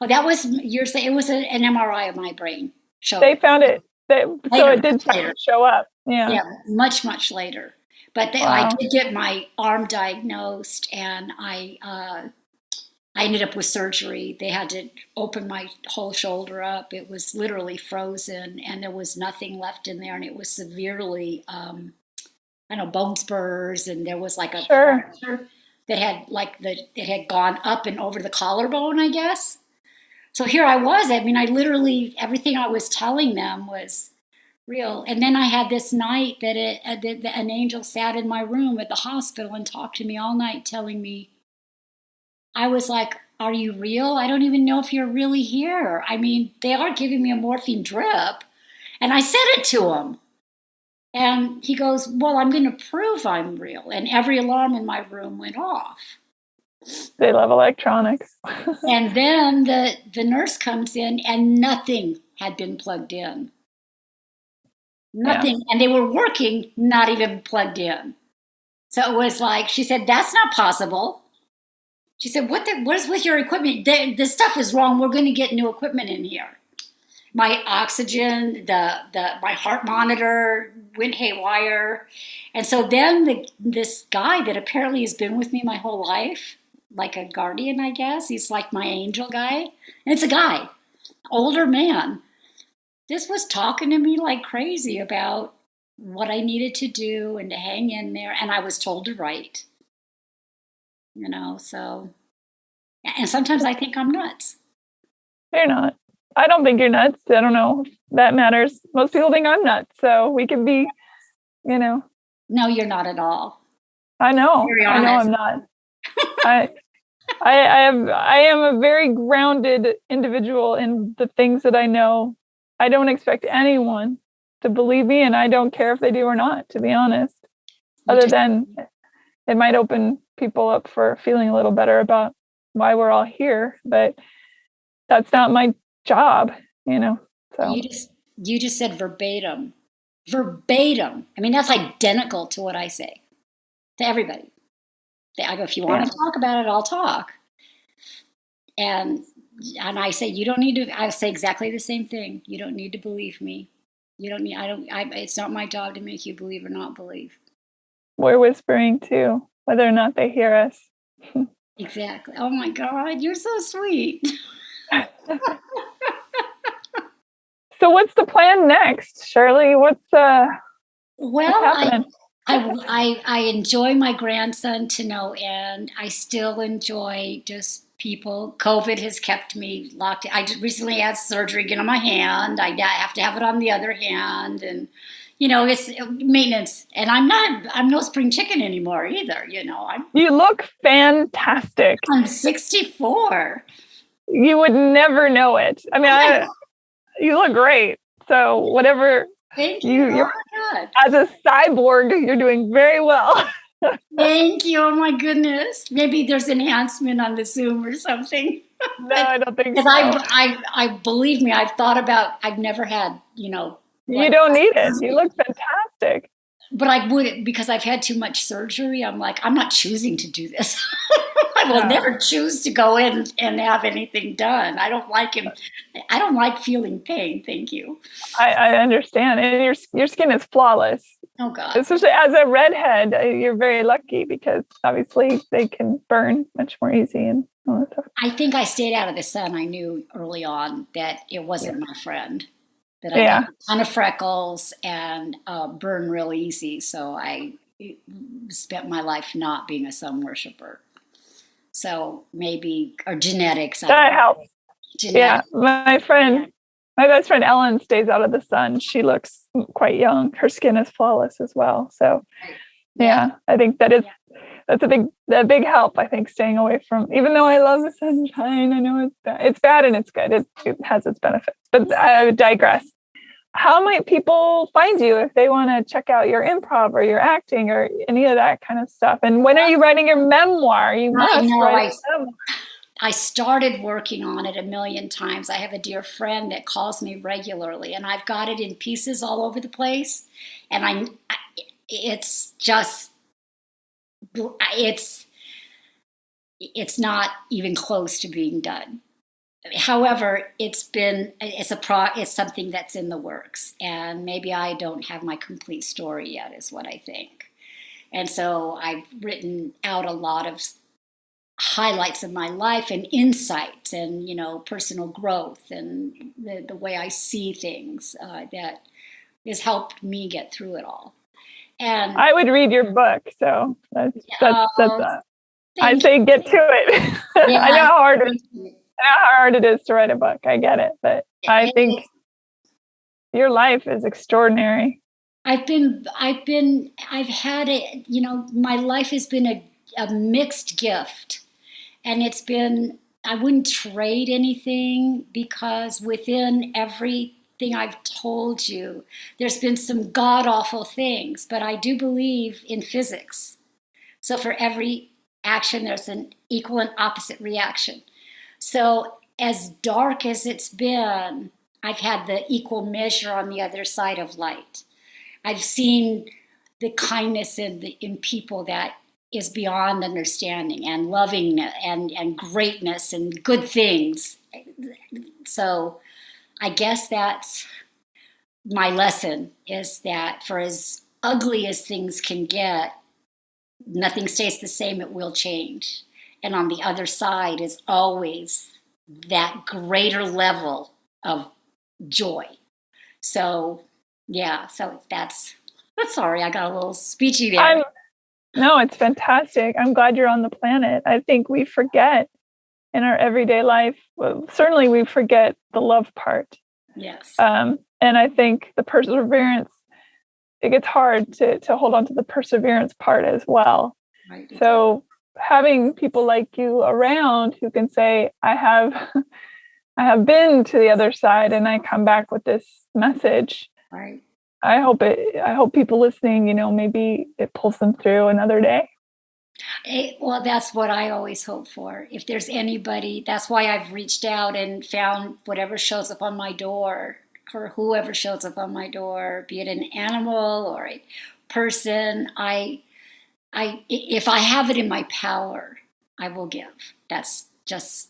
Oh, that was years. It was an MRI of my brain. They found it. So it did show up. Yeah, much later. But I did get my arm diagnosed, and I ended up with surgery. They had to open my whole shoulder up. It was literally frozen, and there was nothing left in there, and it was severely, bone spurs, and there was like a fracture that had it had gone up and over the collarbone, I guess. So here I was. I literally, everything I was telling them was real. And then I had this night that an angel sat in my room at the hospital and talked to me all night, telling me, I was like, are you real? I don't even know if you're really here. They are giving me a morphine drip. And I said it to him. And he goes, well, I'm going to prove I'm real. And every alarm in my room went off. They love electronics. And then the nurse comes in, and nothing had been plugged in. Nothing. Yeah. And they were working, not even plugged in. So it was like, she said, that's not possible. She said, what is with your equipment? The stuff is wrong. We're going to get new equipment in here. My oxygen, my heart monitor went haywire. And so then this guy that apparently has been with me my whole life, like a guardian, I guess. He's like my angel guy. And it's a guy, older man. This was talking to me like crazy about what I needed to do and to hang in there. And I was told to write. So, and sometimes I think I'm nuts. You're not. I don't think you're nuts. I don't know if that matters. Most people think I'm nuts, so we can be, No, you're not at all. I know. I know I'm not. I am a very grounded individual in the things that I know. I don't expect anyone to believe me, and I don't care if they do or not, to be honest. Other than it might open people up for feeling a little better about why we're all here, but that's not my job, So you just said verbatim. I mean, that's identical to what I say to everybody. I go, if you want to talk about it, I'll talk. And I say, you don't need to. I say exactly the same thing. You don't need to believe me. You don't need. It's not my job to make you believe or not believe. We're whispering too, whether or not they hear us. Exactly. Oh my God, you're so sweet. So what's the plan next, Shirley? What's happening? I enjoy my grandson to no end. I still enjoy just people. COVID has kept me locked. I just recently had surgery again on my hand. I have to have it on the other hand, and it's maintenance. And I'm no spring chicken anymore either. You look fantastic. I'm 64. You would never know it. I mean, you look great. So whatever. Thank you. Oh my God. As a cyborg, you're doing very well. Thank you. Oh my goodness. Maybe there's enhancement on the Zoom or something. No, I don't think so. I believe me, I've never had, You don't need it. You look fantastic. But I wouldn't, because I've had too much surgery. I'm like, I'm not choosing to do this. I will never choose to go in and have anything done. I don't like him. I don't like feeling pain. Thank you. I understand. And your skin is flawless. Oh God. Especially as a redhead, you're very lucky because obviously they can burn much more easy and all that stuff. I think I stayed out of the sun. I knew early on that it wasn't my friend. That I got a ton of freckles and burn real easy. So I spent my life not being a sun worshiper. So maybe, or genetics. That helps. Yeah, my best friend Ellen stays out of the sun. She looks quite young. Her skin is flawless as well. So I think that's a big help. I think staying away from, even though I love the sunshine, I know it's bad and it's good. It has its benefits. But I would digress. How might people find you if they want to check out your improv or your acting or any of that kind of stuff? And when are you writing your memoir? You must write a memoir. I started working on it a million times. I have a dear friend that calls me regularly, and I've got it in pieces all over the place. And it's not even close to being done. However, it's something that's in the works, and maybe I don't have my complete story yet, is what I think. And so I've written out a lot of highlights of my life and insights and, personal growth and the way I see things that has helped me get through it all. And I would read your book. So that's I say get to it. Yeah, I know how hard it is to write a book. I get it. But I think your life is extraordinary. I've had it, my life has been a mixed gift. And it's been, I wouldn't trade anything, because within everything I've told you, there's been some god-awful things, but I do believe in physics. So for every action, there's an equal and opposite reaction. So as dark as it's been, I've had the equal measure on the other side of light. I've seen the kindness in people that is beyond understanding, and loving and greatness and good things. So I guess that's my lesson, is that for as ugly as things can get, nothing stays the same, it will change. And on the other side is always that greater level of joy. So, yeah, so that's, sorry, I got a little speechy there. No, it's fantastic. I'm glad you're on the planet. I think we forget in our everyday life, well, certainly we forget the love part. Yes. And I think the perseverance, it gets hard to hold on to the perseverance part as well. Right. So having people like you around who can say, I have been to the other side and I come back with this message. Right. I hope people listening, maybe it pulls them through another day. Well, that's what I always hope for. If there's anybody, that's why I've reached out and found whatever shows up on my door, or whoever shows up on my door, be it an animal or a person. If I have it in my power, I will give. That's just,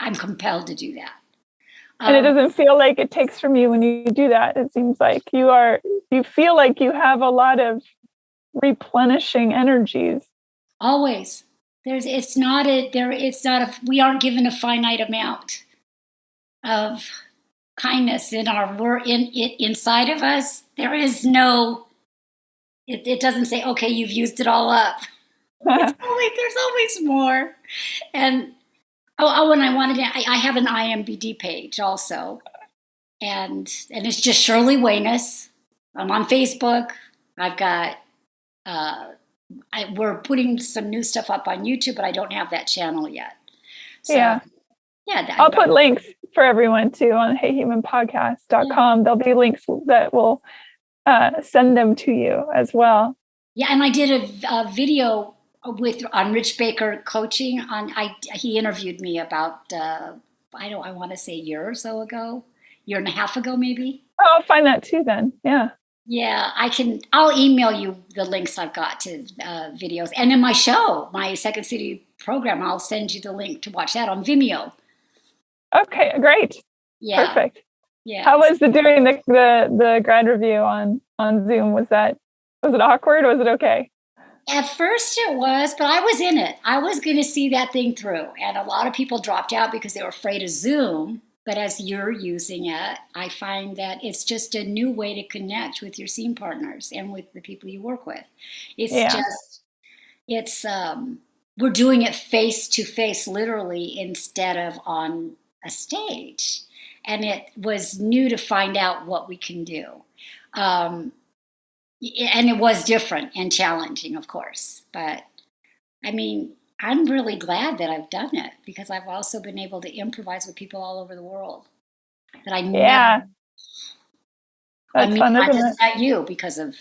I'm compelled to do that. And it doesn't feel like it takes from you when you do that. It seems like you feel like you have a lot of replenishing energies. Always. We aren't given a finite amount of kindness inside of us. There is no, it doesn't say, okay, you've used it all up. There's always more. And and I have an IMBD page also. And it's just Shirley Wainess. I'm on Facebook. I've got, we're putting some new stuff up on YouTube, but I don't have that channel yet. So, yeah. I'll put links for everyone too on heyhumanpodcast.com. Yeah. There'll be links that will send them to you as well. Yeah, and I did a video on Rich Baker coaching. He interviewed me about I want to say a year and a half ago maybe. Oh, I'll find that too then. Yeah. Yeah, I'll email you the links I've got to videos. And in my show, my Second City program, I'll send you the link to watch that on Vimeo. Okay, great. Yeah. Perfect. Yeah. How was doing the grad review on Zoom? Was it awkward or was it okay? At first it was, but I was in it. I was going to see that thing through. And a lot of people dropped out because they were afraid of Zoom. But as you're using it, I find that it's just a new way to connect with your scene partners and with the people you work with. We're doing it face to face, literally, instead of on a stage. And it was new to find out what we can do. And it was different and challenging, of course. But I mean, I'm really glad that I've done it, because I've also been able to improvise with people all over the world that I never. That's fun, I isn't just it? met you because of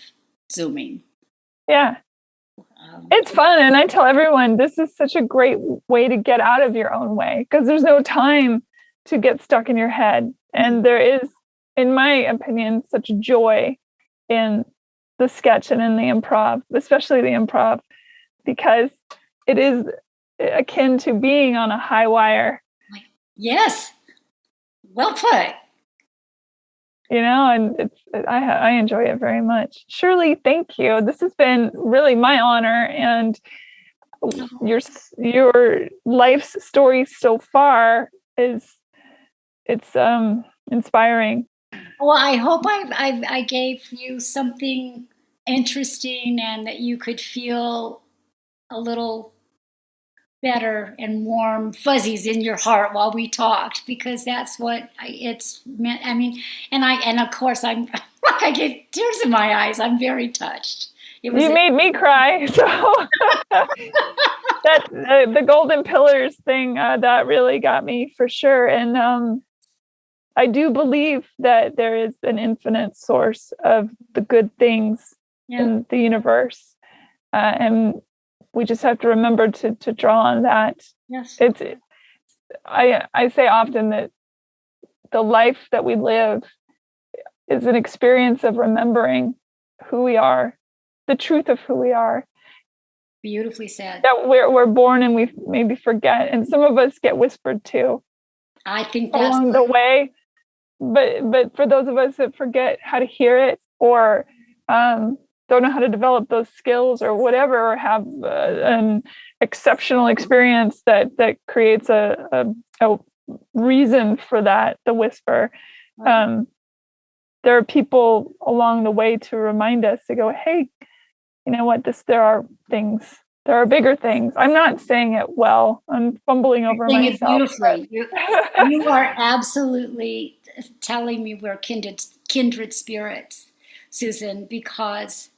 Zooming. Yeah. It's fun. And I tell everyone, this is such a great way to get out of your own way, because there's no time to get stuck in your head. And there is, in my opinion, such joy in the sketch and in the improv, especially the improv, because it is akin to being on a high wire. Yes. Well put. And I enjoy it very much. Shirley, thank you. This has been really my honor, and your life's story so far it's inspiring. Well, I hope I gave you something interesting, and that you could feel a little better and warm fuzzies in your heart while we talked, because that's what it's meant. I mean, and of course I get tears in my eyes. I'm very touched. You made me cry. So that the Golden Pillars thing, that really got me for sure. And I do believe that there is an infinite source of the good things in the universe. And we just have to remember to draw on that. Yes. I say often that the life that we live is an experience of remembering who we are, the truth of who we are, Beautifully said. That we're born and we maybe forget, and some of us get whispered to I think that's along the way. But for those of us that forget how to hear it, or don't know how to develop those skills or whatever, or have an exceptional experience that creates a reason for that, the whisper. There are people along the way to remind us to go, hey, you know what? There are things. There are bigger things. I'm not saying it well. I'm fumbling over myself. It beautifully. You are absolutely telling me we're kindred spirits, Susan, because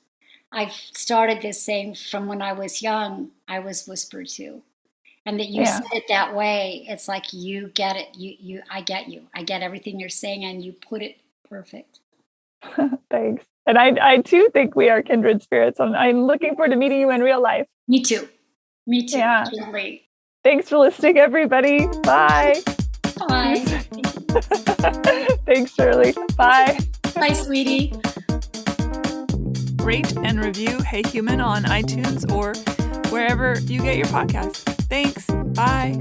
I've started this saying from when I was young, I was whispered to. And that you said it that way, it's like you get it. I get you. I get everything you're saying, and you put it perfect. Thanks. And I too think we are kindred spirits. I'm looking forward to meeting you in real life. Me too. Yeah. Absolutely. Thanks for listening, everybody. Bye. Bye. Thanks, Shirley. Bye. Bye, sweetie. Rate and review Hey Human on iTunes or wherever you get your podcasts. Thanks. Bye.